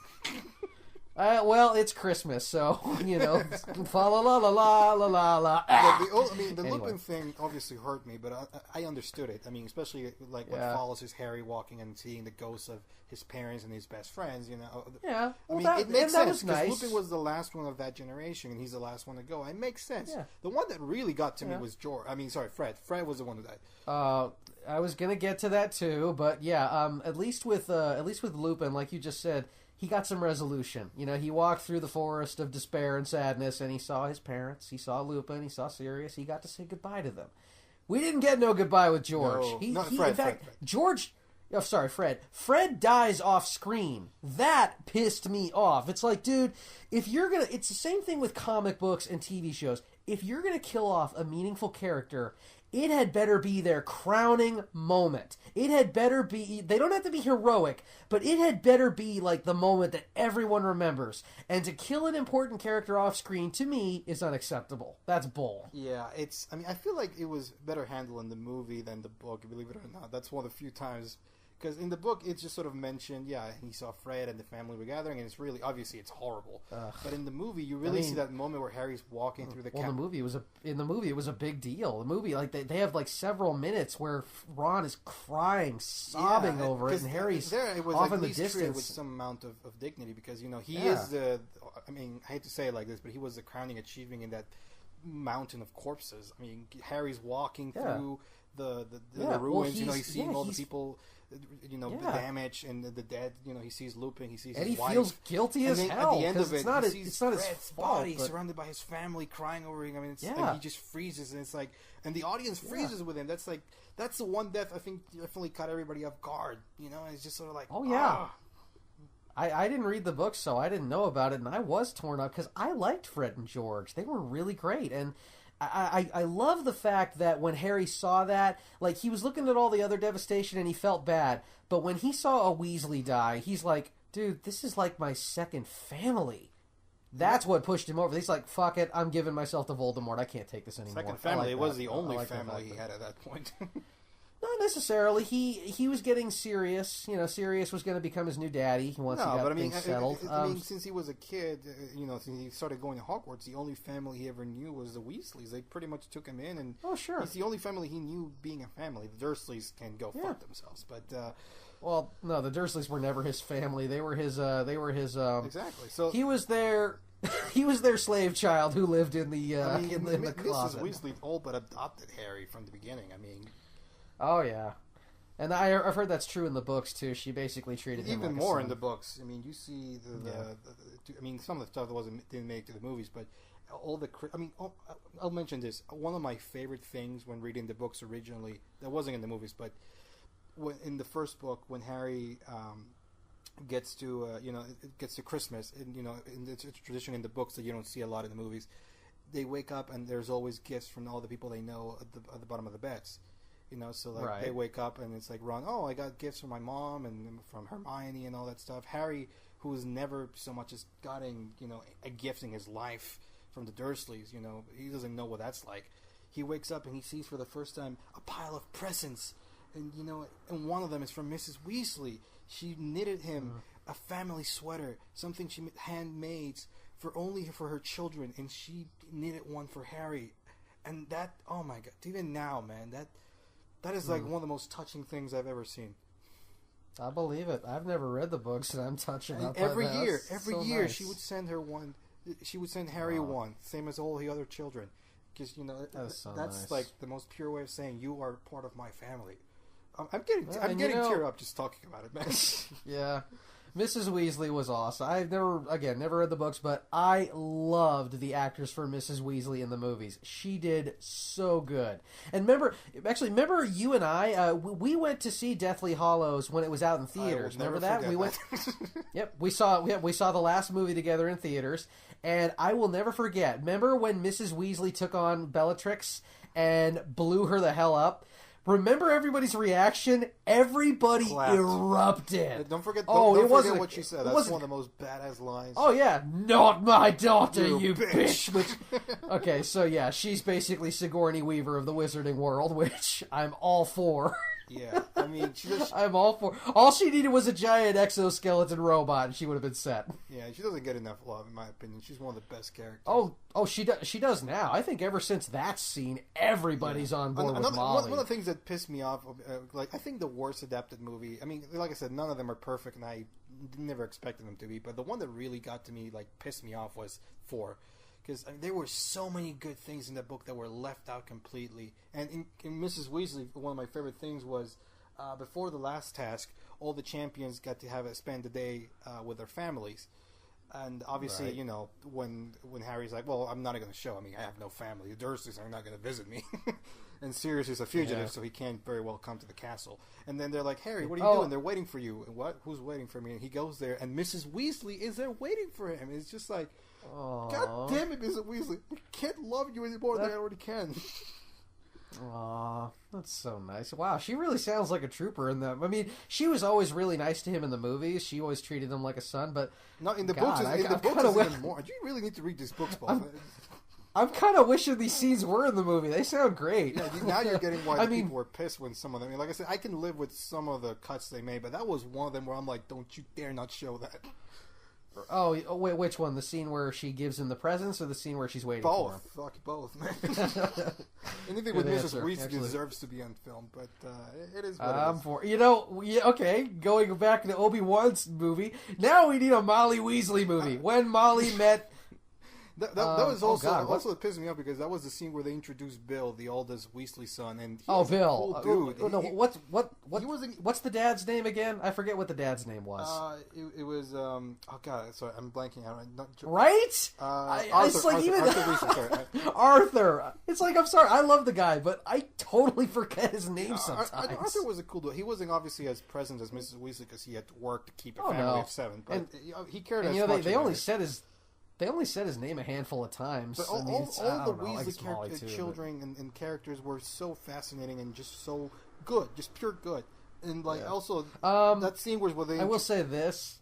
Well, it's Christmas, so, fa la la la la la la la. The Lupin thing obviously hurt me, but I understood it. I mean, especially what follows is Harry walking and seeing the ghosts of his parents and his best friends, Yeah. Well, it makes sense, because Lupin was the last one of that generation, and he's the last one to go. It makes sense. Yeah. The one that really got to me was Fred. Fred was the one who died. I was gonna get to that too, but yeah, at least with Lupin, like you just said, he got some resolution. He walked through the forest of despair and sadness, and he saw his parents, he saw Lupin, he saw Sirius, he got to say goodbye to them. We didn't get no goodbye with George. Fred. George... Oh, sorry, Fred. Fred dies off screen. That pissed me off. It's like, dude, if you're gonna... It's the same thing with comic books and TV shows. If you're gonna kill off a meaningful character, it had better be their crowning moment. It had better be... They don't have to be heroic, but it had better be the moment that everyone remembers. And to kill an important character off screen, to me, is unacceptable. That's bull. Yeah, I feel like it was better handled in the movie than the book, believe it or not. That's one of the few times... Because in the book, it's just sort of mentioned, he saw Fred and the family were gathering, and it's really, obviously, it's horrible. But in the movie, you really see that moment where Harry's walking through the camp. In the movie, it was a big deal. The movie, they have, several minutes where Ron is crying, sobbing over it, and Harry's it was off in the treated distance. With some amount of dignity, because, he is the, I hate to say it like this, but he was the crowning achievement in that mountain of corpses. I mean, Harry's walking through the ruins, he's seeing all the people... the damage and the dead. He sees Lupin, he sees his wife. And he feels guilty as hell. At the end of it, it's not his fault, body surrounded by his family crying over him. I mean, he just freezes, and it's and the audience freezes with him. That's the one death I think definitely caught everybody off guard. It's just sort of oh yeah. I didn't read the book, so I didn't know about it, and I was torn up because I liked Fred and George. They were really great, and I love the fact that when Harry saw that, he was looking at all the other devastation and he felt bad. But when he saw a Weasley die, he's like, dude, this is my second family. That's what pushed him over. He's like, fuck it, I'm giving myself to Voldemort. I can't take this anymore. Second family, it was the only family he had at that point. Not necessarily. He was getting Sirius. Sirius was going to become his new daddy once he got things settled. Since he was a kid, since he started going to Hogwarts, the only family he ever knew was the Weasleys. They pretty much took him in, and sure, he's the only family he knew being a family. The Dursleys can go fuck themselves, but well, no, the Dursleys were never his family. They were his. Exactly. So he was their. He was their slave child who lived in the in the closet. Mrs. Weasley all but adopted Harry from the beginning. I mean. Oh yeah, and I've heard that's true in the books too. She basically treated him even like more a son. in the books. I mean, you see some of the stuff that didn't make it to the movies, but I'll mention this. One of my favorite things when reading the books originally that wasn't in the movies, but in the first book when Harry gets to Christmas, and it's a tradition in the books that you don't see a lot in the movies. They wake up and there's always gifts from all the people they know at the bottom of the beds. They wake up and it's like, Ron, I got gifts from my mom and from Hermione and all that stuff. Harry, who's never so much as gotten, a gift in his life from the Dursleys, he doesn't know what that's like. He wakes up and he sees for the first time a pile of presents. And, and one of them is from Mrs. Weasley. She knitted him a family sweater, something she handmade for her children. And she knitted one for Harry. And that, oh my God, even now, man, that is like one of the most touching things I've ever seen. I believe it. I've never read the books, and I'm touching up. Every year, nice. She would send her one. She would send Harry one, same as all the other children, because that's nice. Like the most pure way of saying you are part of my family. I'm getting teared up just talking about it, man. Yeah. Mrs. Weasley was awesome. I've never read the books, but I loved the actress for Mrs. Weasley in the movies. She did so good. And remember you and I, we went to see Deathly Hallows when it was out in theaters. Remember that? We went. Yep, we saw the last movie together in theaters, and I will never forget. Remember when Mrs. Weasley took on Bellatrix and blew her the hell up? Remember everybody's reaction? Everybody erupted. Don't forget what she said. That's one of the most badass lines. Oh, yeah. Not my daughter, you bitch. Okay, so yeah, she's basically Sigourney Weaver of the Wizarding World, which I'm all for. Yeah, I mean, I'm all for. All she needed was a giant exoskeleton robot, and she would have been set. Yeah, she doesn't get enough love, in my opinion. She's one of the best characters. Oh, she does now. I think ever since that scene, everybody's on board with Molly. One of the things that pissed me off, I think the worst adapted movie. I mean, like I said, none of them are perfect, and I never expected them to be. But the one that really got to me, pissed me off, was 4. Because there were so many good things in that book that were left out completely. And in Mrs. Weasley, one of my favorite things was before the last task, all the champions got to spend the day with their families. And obviously, when Harry's like, well, I'm not going to show. I mean, I have no family. The Dursleys are not going to visit me. And Sirius is a fugitive, so he can't very well come to the castle. And then they're like, Harry, what are you doing? They're waiting for you. And what? Who's waiting for me? And he goes there, and Mrs. Weasley is there waiting for him. It's just like, God damn it, Mrs. Weasley. I can't love you any more than I already can. Aw, that's so nice. Wow, she really sounds like a trooper in them. I mean, she was always really nice to him in the movies. She always treated him like a son, but... No, in the books, even more. Do you really need to read these books, Paul? I'm kind of wishing these scenes were in the movie. They sound great. Yeah, now you're getting why people were pissed when some of them... I mean, like I said, I can live with some of the cuts they made, but that was one of them where I'm like, don't you dare not show that. Oh, wait, which one? The scene where she gives him the presents, or the scene where she's waiting for him? Fuck both, man. Anything with Mrs. Weasley deserves to be on film, but it is what it is. Okay, going back to Obi-Wan's movie, now we need a Molly Weasley movie. When Molly met... That was also it pissed me off because that was the scene where they introduced Bill, the oldest Weasley son, and Bill, cool dude. What's the dad's name again? I forget what the dad's name was. It was sorry, I'm blanking out. Right? Arthur. It's like, I'm sorry, I love the guy, but I totally forget his name sometimes. Arthur was a cool dude. He wasn't obviously as present as Mrs. Weasley because he had to work to keep a family of 7, but he cared as much. They only said his name a handful of times. But all the Weasley children and characters were so fascinating and just so good, just pure good. And also that scene where they... I will say this.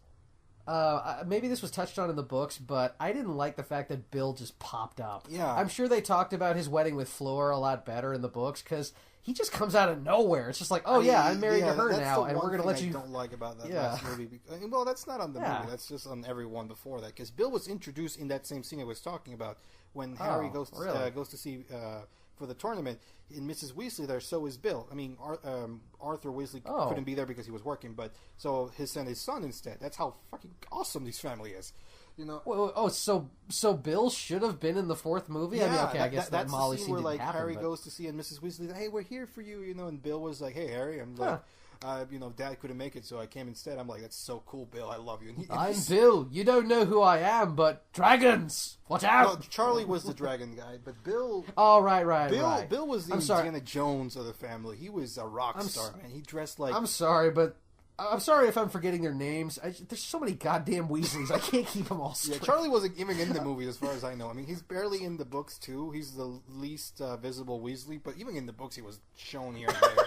maybe this was touched on in the books, but I didn't like the fact that Bill just popped up. Yeah. I'm sure they talked about his wedding with Fleur a lot better in the books, because he just comes out of nowhere. It's just like, I'm married to her now, and we're going to let you... I don't like about that last movie. Well, that's not on the movie. That's just on everyone before that. Because Bill was introduced in that same scene I was talking about when Harry goes to see... for the tournament, in Mrs. Weasley there, so is Bill. I mean, Arthur Weasley couldn't be there because he was working, but so he sent his son instead. That's how fucking awesome this family is. You know. So Bill should have been in the fourth movie. Yeah, I mean, okay, I guess that's Molly the scene scene where didn't happen. Harry but... goes to see and Mrs. Weasley, hey, we're here for you, you know, and Bill was like, hey Harry, I'm like, Dad couldn't make it, so I came instead. I'm like, that's so cool, Bill. I love you. And I'm Bill. You don't know who I am, but dragons. Watch out. No, Charlie was the dragon guy, but Bill. Oh, right. Bill was the Indiana Jones of the family. He was a rock star, man. He dressed like. I'm sorry, but. I'm sorry if I'm forgetting their names. There's so many goddamn Weasleys. I can't keep them all straight. Yeah, Charlie wasn't even in the movie as far as I know. I mean, he's barely in the books, too. He's the least visible Weasley, but even in the books, he was shown here and there.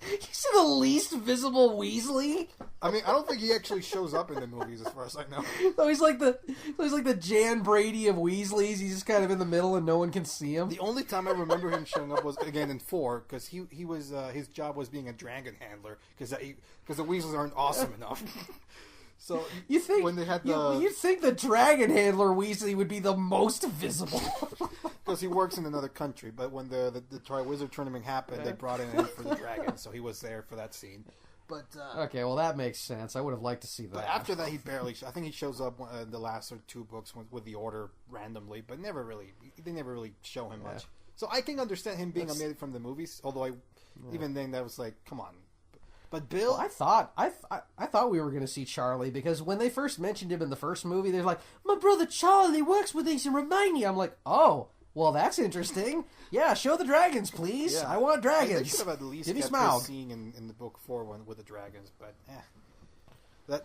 He's the least visible Weasley? I mean, I don't think he actually shows up in the movies, as far as I know. So he's like the Jan Brady of Weasleys. He's just kind of in the middle, and no one can see him. The only time I remember him showing up was again in 4, because he was his job was being a dragon handler, because the Weasleys aren't awesome enough. So you think when they had you'd think the dragon handler Weasley would be the most visible because he works in another country. But when the Triwizard Tournament happened, they brought him in for the dragon, so he was there for that scene. But okay, well that makes sense. I would have liked to see that. But after that, he barely. I think he shows up in the last 2 books with the Order randomly, but they never really show him much. So I can understand him being omitted from the movies. Although even then that was like, come on. But Bill, I thought we were going to see Charlie, because when they first mentioned him in the first movie, they're like, my brother Charlie works with us in Romania. I'm like, oh, well, that's interesting. Yeah, show the dragons, please. Yeah. I want dragons. They should have at least kept this scene in the book 4 one with the dragons, but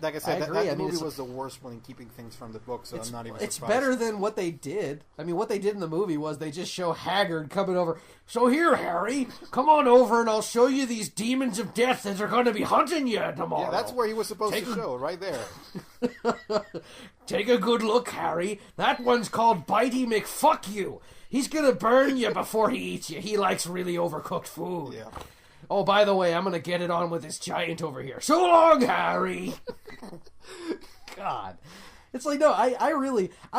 like I said, that movie was the worst one in keeping things from the book, so I'm not even surprised. It's better than what they did. I mean, what they did in the movie was they just show Hagrid coming over. So here, Harry, come on over and I'll show you these demons of death that are going to be hunting you tomorrow. Yeah, that's where he was supposed to show, right there. Take a good look, Harry. That one's called Bitey McFuck-You. He's going to burn you before he eats you. He likes really overcooked food. Yeah. Oh, by the way, I'm going to get it on with this giant over here. So long, Harry! God. It's like, no, I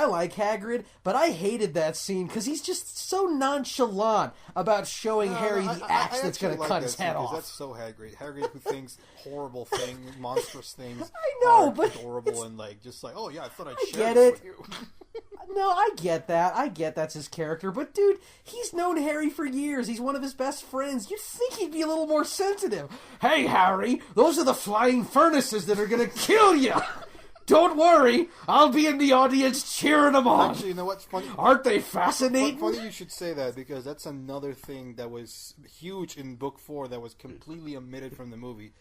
like Hagrid, but I hated that scene because he's just so nonchalant about showing Harry the axe that's going to cut his head off. That's so Hagrid. Hagrid who thinks horrible things, monstrous things I know, but adorable and like, just like, oh yeah, I thought I'd share it with you. No, I get that. I get that's his character. But, dude, he's known Harry for years. He's one of his best friends. You'd think he'd be a little more sensitive. Hey, Harry, those are the flying furnaces that are going to kill you. Don't worry. I'll be in the audience cheering them on. Actually, you know what's funny? Aren't they fascinating? Funny you should say that, because that's another thing that was huge in Book 4 that was completely omitted from the movie.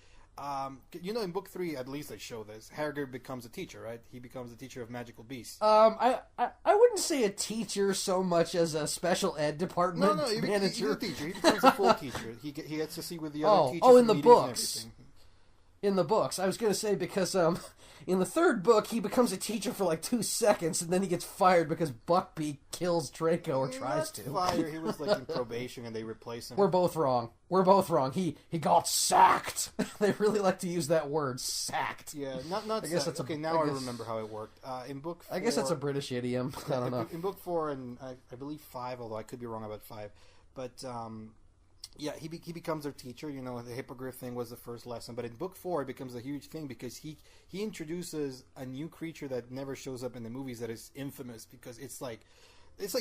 In Book 3, at least they show this. Hagrid becomes a teacher, right? He becomes a teacher of magical beasts. I wouldn't say a teacher so much as a special ed department manager. He's a teacher. He becomes a full teacher. He gets to see with the other teachers. In the books. In the books, I was going to say, because in the third book he becomes a teacher for like 2 seconds, and then he gets fired because Buckbeak kills Draco or tries to. Fired. He was like in probation, and they replace him. We're both wrong. He got sacked. They really like to use that word, sacked. Yeah, not. I guess that's okay. Now I remember how it worked. In Book 4, I guess that's a British idiom. I don't know. In Book 4 and I believe 5, although I could be wrong about 5, but. Yeah, he becomes their teacher. You know, the hippogriff thing was the first lesson. But in Book 4, it becomes a huge thing because he introduces a new creature that never shows up in the movies that is infamous, because it's like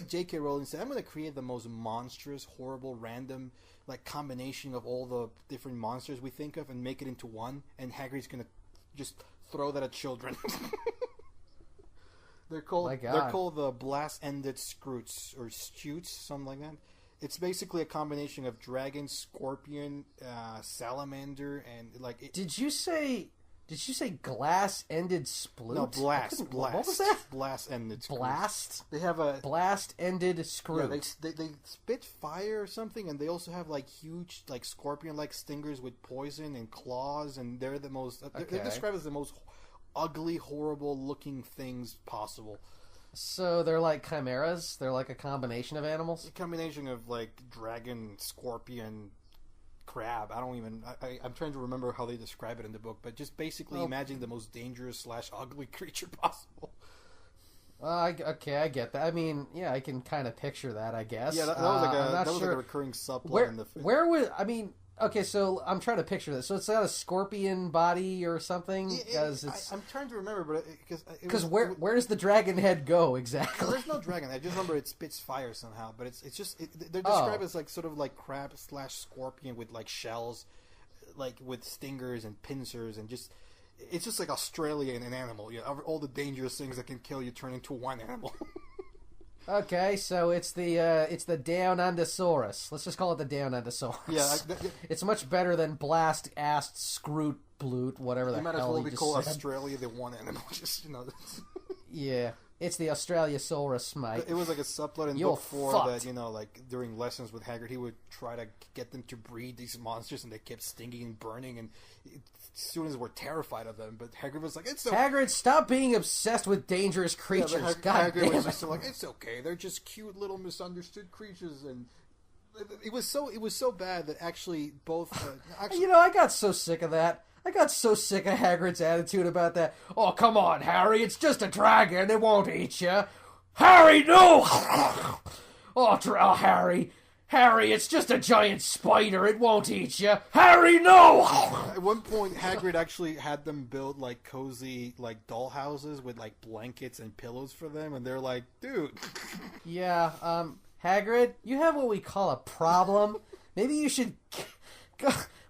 J.K. Rowling said, I'm going to create the most monstrous, horrible, random like combination of all the different monsters we think of and make it into one, and Hagrid's going to just throw that at children. They're called the blast-ended scroots or stutes, something like that. It's basically a combination of dragon, scorpion, salamander, and like. Did you say glass-ended sploot? No, blast. What was that? Blast-ended. Blast. They have a blast-ended scroot. Yeah, they spit fire or something, and they also have like huge like scorpion-like stingers with poison and claws, and they're the most. They're described as the most ugly, horrible-looking things possible. So they're like chimeras? They're like a combination of animals? A combination of, like, dragon, scorpion, crab. I'm trying to remember how they describe it in the book, but just basically imagine the most dangerous / ugly creature possible. Okay, I get that. I mean, yeah, I can kind of picture that, I guess. Yeah, that was like a recurring subplot in the film. Where would... I mean... Okay, so I'm trying to picture this. So it's got a scorpion body or something? I'm trying to remember, but because where does the dragon head go exactly? There's no dragon. I just remember it spits fire somehow. But they're described as like sort of like crab / scorpion with like shells, like with stingers and pincers, and it's just like Australia in an animal. You know, all the dangerous things that can kill you turn into one animal. Okay, so it's the Down Undersaurus. Let's just call it the Down Undersaurus. Yeah, it's much better than Blast Ast Scroot Bloot, whatever the hell. Might as well be called Australia the one animal. Just Yeah, it's the Australiasaurus, mate. It was like a subplot in book 4 that like during lessons with Hagrid, he would try to get them to breed these monsters, and they kept stinging and burning, and students were terrified of them. But Hagrid was like, "It's okay." Hagrid, stop being obsessed with dangerous creatures. Hagrid was just like, "It's okay. They're just cute little misunderstood creatures." And it was so bad that actually both. I got so sick of that. I got so sick of Hagrid's attitude about that. Oh, come on, Harry. It's just a dragon. It won't eat you. Harry, no! Harry. Harry, it's just a giant spider. It won't eat you. Harry, no! At one point, Hagrid actually had them build, like, cozy, like, doll houses with, like, blankets and pillows for them. And they're like, dude. Yeah, Hagrid, you have what we call a problem. Maybe you should...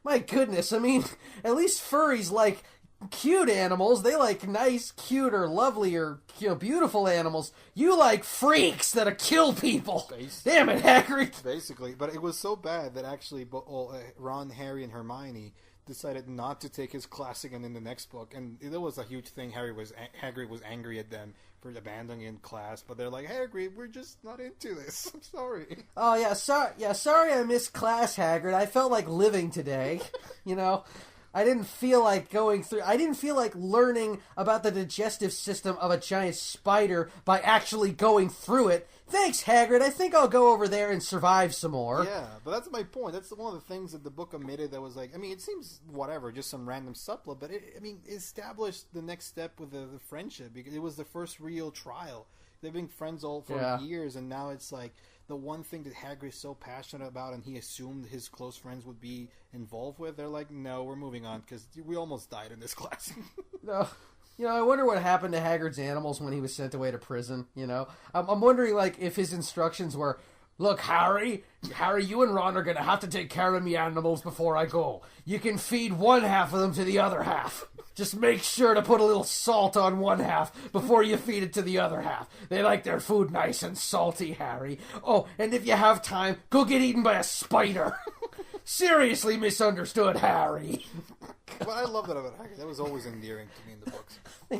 My goodness, I mean, at least furries like cute animals. They like nice, cute, or lovely, or beautiful animals. You like freaks that kill people. Damn it, Hagrid. Basically, but it was so bad that actually Ron, Harry, and Hermione decided not to take his class again in the next book, and it was a huge thing. Hagrid was angry at them for abandoning class, but they're like, Hagrid, we're just not into this. I'm sorry. Oh yeah, sorry I missed class, Hagrid. I felt like living today. I didn't feel like learning about the digestive system of a giant spider by actually going through it. Thanks, Hagrid. I think I'll go over there and survive some more. Yeah, but that's my point. That's one of the things that the book omitted that was like, I mean, it seems whatever, just some random subplot, but it established the next step with the friendship, because it was the first real trial. They've been friends all for years, and now it's like the one thing that Hagrid's so passionate about and he assumed his close friends would be involved with, they're like, no, we're moving on, because we almost died in this class. No. I wonder what happened to Hagrid's animals when he was sent away to prison, I'm wondering, like, if his instructions were, look, Harry, you and Ron are going to have to take care of me animals before I go. You can feed one half of them to the other half. Just make sure to put a little salt on one half before you feed it to the other half. They like their food nice and salty, Harry. Oh, and if you have time, go get eaten by a spider. Seriously misunderstood, Harry. But I love that about Hagrid. That was always endearing to me in the books. I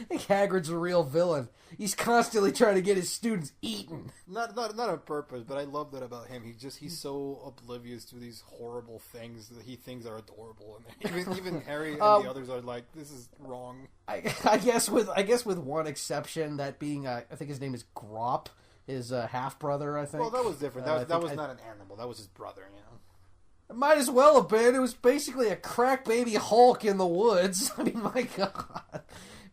think Hagrid's a real villain. He's constantly trying to get his students eaten. Not on purpose, but I love that about him. He's so oblivious to these horrible things that he thinks are adorable, and even Harry and the others are like, this is wrong. I guess with one exception, that being I think his name is Grop, his half brother. I think. Well, that was different. That was not an animal. That was his brother. It might as well have been. It was basically a crack baby Hulk in the woods. I mean, my God.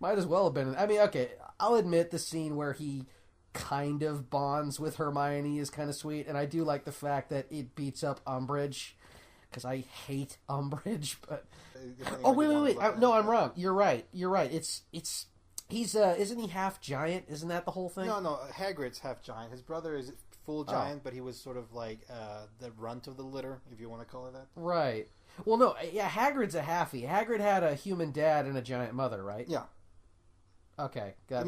Might as well have been. I mean, okay, I'll admit the scene where he kind of bonds with Hermione is kind of sweet, and I do like the fact that it beats up Umbridge, because I hate Umbridge, but... Oh, wait. No, I'm wrong. You're right. He's, isn't he half giant? Isn't that the whole thing? No, Hagrid's half giant. His brother is full giant, but he was sort of like the runt of the litter, if you want to call it that. Right. Well, no, yeah, Hagrid's a halfie. Hagrid had a human dad and a giant mother, right? Yeah. Okay. The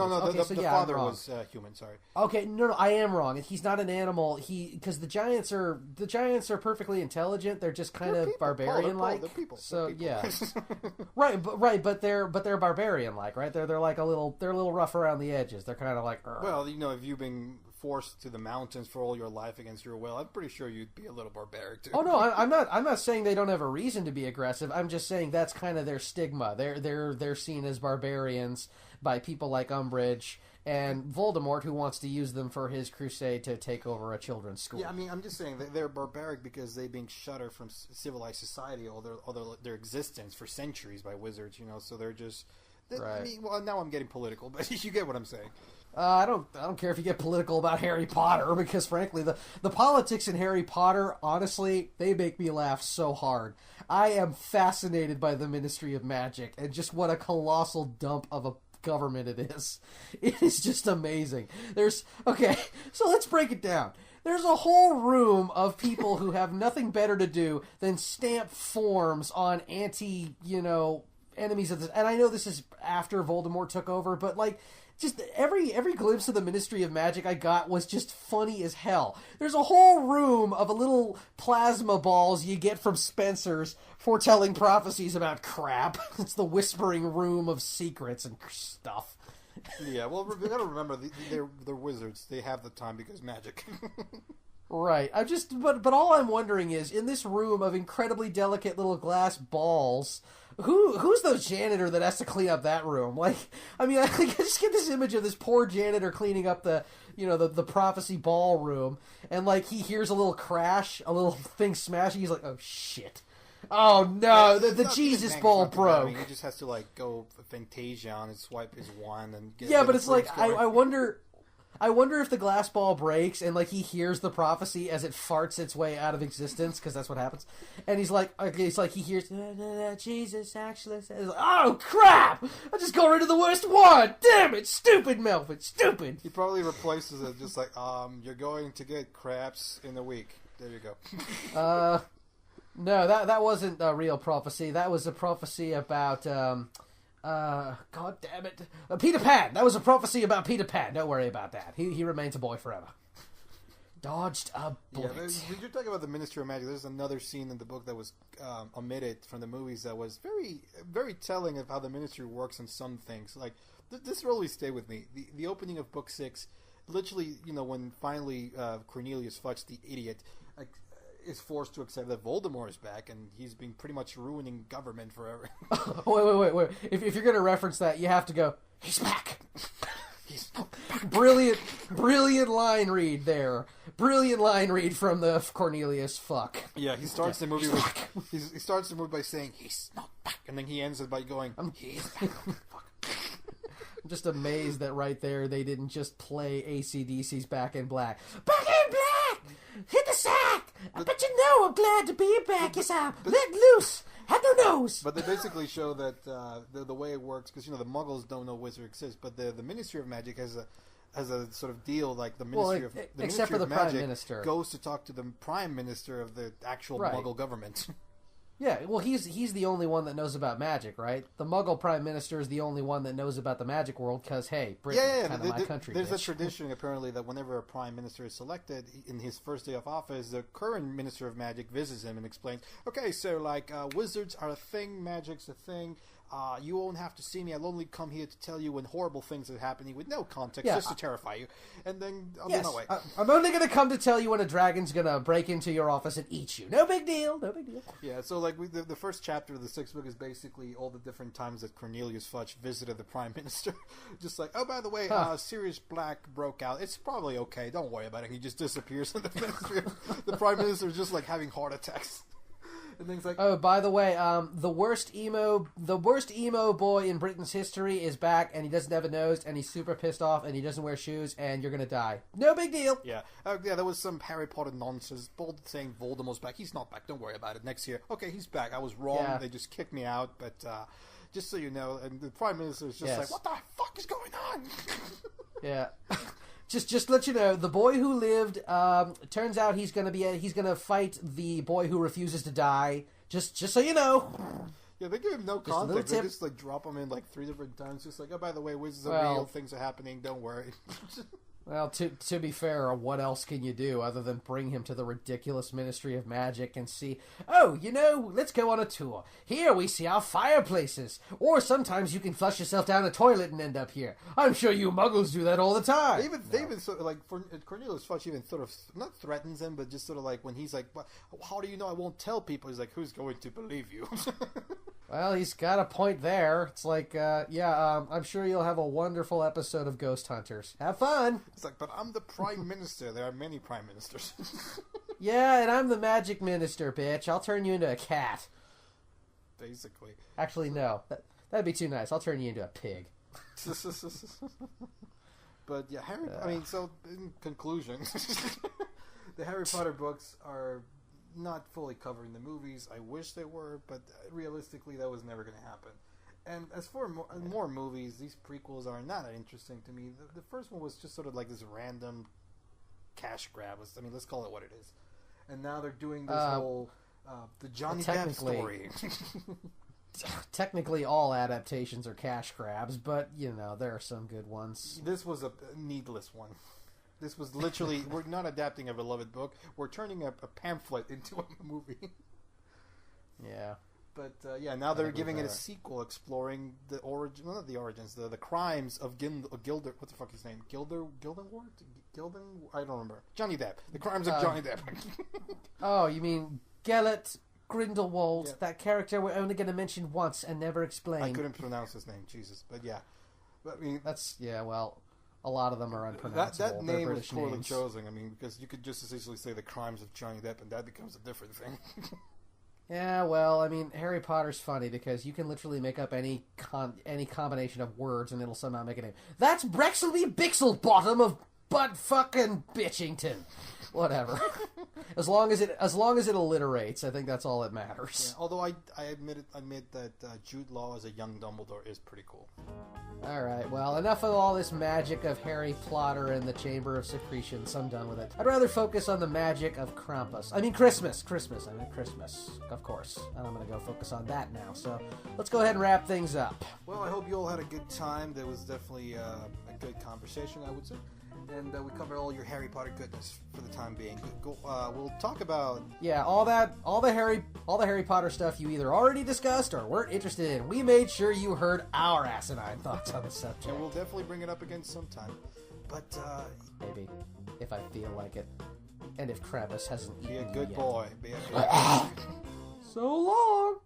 father was human. Sorry. Okay, no, I am wrong. He's not an animal. Because the giants are perfectly intelligent. They're just kind of barbarian-like. They're people. So they're people. Yeah, but they're barbarian-like, right? They're like they're a little rough around the edges. They're kind of like. Well, if you've been forced to the mountains for all your life against your will, I'm pretty sure you'd be a little barbaric too. Oh no, I'm not saying they don't have a reason to be aggressive. I'm just saying that's kind of their stigma. They're seen as barbarians by people like Umbridge and Voldemort, who wants to use them for his crusade to take over a children's school. Yeah, I mean, I'm just saying that they're barbaric because they've been shuttered from civilized society all their existence for centuries by wizards. So they're just. Right. I mean, well, now I'm getting political, but you get what I'm saying. I don't care if you get political about Harry Potter, because frankly, the politics in Harry Potter, honestly, they make me laugh so hard. I am fascinated by the Ministry of Magic and just what a colossal dump of a government it is. It is just amazing. Okay, so let's break it down. There's a whole room of people who have nothing better to do than stamp forms on enemies of this. And I know this is after Voldemort took over, but just every glimpse of the Ministry of Magic I got was just funny as hell. There's a whole room of little plasma balls you get from Spencer's foretelling prophecies about crap. It's the whispering room of secrets and stuff. Yeah, well, we gotta remember they're wizards. They have the time because magic. Right. But all I'm wondering is, in this room of incredibly delicate little glass balls, who's the janitor that has to clean up that room? I just get this image of this poor janitor cleaning up the prophecy ballroom, and he hears a little crash, a little thing smashing. He's like, oh shit. Oh no, the Jesus ball broke. He just has to go Fantasia on and swipe his wand and get. Yeah, but it's I wonder if the glass ball breaks and he hears the prophecy as it farts its way out of existence, because that's what happens. And he hears Jesus actually says, oh crap! I just got rid of the worst one. Damn it, stupid Melvin, stupid. He probably replaces it just you're going to get craps in a week. There you go. No, that wasn't a real prophecy. That was a prophecy about God damn it, Peter Pan. That was a prophecy about Peter Pan. Don't worry about that. He remains a boy forever. Dodged a bullet. Yeah, you're talking about the Ministry of Magic. There's another scene in the book that was omitted from the movies that was very, very telling of how the Ministry works on some things. This will always stay with me. The opening of Book 6, literally, when finally Cornelius Fudge, the idiot, is forced to accept that Voldemort is back, and he's been pretty much ruining government forever. Wait. If you're going to reference that, you have to go, he's back. He's back. Brilliant line read there. Brilliant line read from the Cornelius fuck. Yeah, he starts the movie he starts the movie by saying, he's not back, and then he ends it by going, he's back. Fuck. I'm just amazed that right there they didn't just play AC/DC's Back in Black. Back in Black! Hit the sack! I bet you know I'm glad to be back. Yes, I'm let loose. Have no nose. But they basically show that the way it works, because the Muggles don't know wizards exist, but the Ministry of Magic has a sort of deal, the Ministry of the except for the Prime Minister goes to talk to the Prime Minister of the actual Muggle government. Yeah, well, he's the only one that knows about magic, right? The Muggle Prime Minister is the only one that knows about the magic world, because, hey, Britain's kind of my country. There's a tradition, apparently, that whenever a Prime Minister is selected, in his first day of office, the current Minister of Magic visits him and explains, okay, so, wizards are a thing, magic's a thing, you won't have to see me, I'll only come here to tell you when horrible things are happening with no context, just to terrify you, and then I'll be on my way. I'm only going to come to tell you when a dragon's going to break into your office and eat you. No big deal. Yeah, so the first chapter of the sixth book is basically all the different times that Cornelius Fudge visited the Prime Minister. Just oh, by the way, Sirius Black broke out. It's probably okay. Don't worry about it. He just disappears in the ministry. The Prime Minister is just having heart attacks. And things oh, by the way, the worst emo boy in Britain's history is back, and he doesn't have a nose, and he's super pissed off, and he doesn't wear shoes, and you're gonna die. No big deal. Yeah, there was some Harry Potter nonsense. Saying Voldemort's back. He's not back. Don't worry about it. Next year, okay, he's back. I was wrong. Yeah. They just kicked me out, but just so you know, and the Prime Minister is just what the fuck is going on? Yeah. Just let you know, the boy who lived, turns out he's gonna fight the boy who refuses to die. Just so you know. Yeah, they give him no context. They just drop him in 3 different times. Just oh, by the way, wizards are real. Things are happening. Don't worry. Well, to be fair, what else can you do other than bring him to the ridiculous Ministry of Magic and see, oh, let's go on a tour. Here we see our fireplaces. Or sometimes you can flush yourself down a toilet and end up here. I'm sure you muggles do that all the time. They even sort of like, for Cornelius Fudge even sort of, not threatens him, but just sort of like when he's like, how do you know I won't tell people? He's like, who's going to believe you? Well, he's got a point there. It's like, I'm sure you'll have a wonderful episode of Ghost Hunters. Have fun! It's like, but I'm the Prime Minister. There are many Prime Ministers. Yeah, and I'm the Magic Minister, bitch. I'll turn you into a cat. Basically. Actually, no. That'd be too nice. I'll turn you into a pig. But yeah, so in conclusion, the Harry Potter books are not fully covering the movies. I wish they were, but realistically that was never going to happen. And as for more movies, these prequels are not that interesting to me. The first one was just sort of like this random cash grab. Let's call it what it is. And now they're doing this whole the Johnny Depp story. Technically all adaptations are cash grabs, but there are some good ones. This was a needless one. This was literally, we're not adapting a beloved book. We're turning a pamphlet into a movie. Yeah. But, now they're giving it a sequel exploring the origin, not the origins, the crimes of Gilder, what the fuck is his name? Gildenwart? I don't remember. Johnny Depp. The crimes of Johnny Depp. Oh, you mean Gellert Grindelwald, that character we're only going to mention once and never explain. I couldn't pronounce his name, Jesus. But yeah. But, a lot of them are unpronounceable. That name was poorly names. chosen. Because you could just as easily say the crimes of Johnny Depp, and that becomes a different thing. Yeah, well, Harry Potter's funny because you can literally make up any combination of words and it'll somehow make a name. That's Brexelby Bixelbottom of Butt fucking Bitchington. Whatever. as long as it alliterates, I think that's all that matters. Yeah, although I admit that Jude Law as a young Dumbledore is pretty cool. Alright, well, enough of all this magic of Harry Potter and the Chamber of Secretions. I'm done with it. I'd rather focus on the magic of Krampus. Christmas. Christmas, of course. And I'm going to go focus on that now. So, let's go ahead and wrap things up. Well, I hope you all had a good time. There was definitely a good conversation, I would say. And we covered all your Harry Potter goodness for the time being. We'll talk about all the Harry Potter stuff you either already discussed or weren't interested in. We made sure you heard our asinine thoughts on the subject, and we'll definitely bring it up again sometime. But maybe if I feel like it, and if Travis hasn't eaten be a good yet. boy. Be a good boy. So long.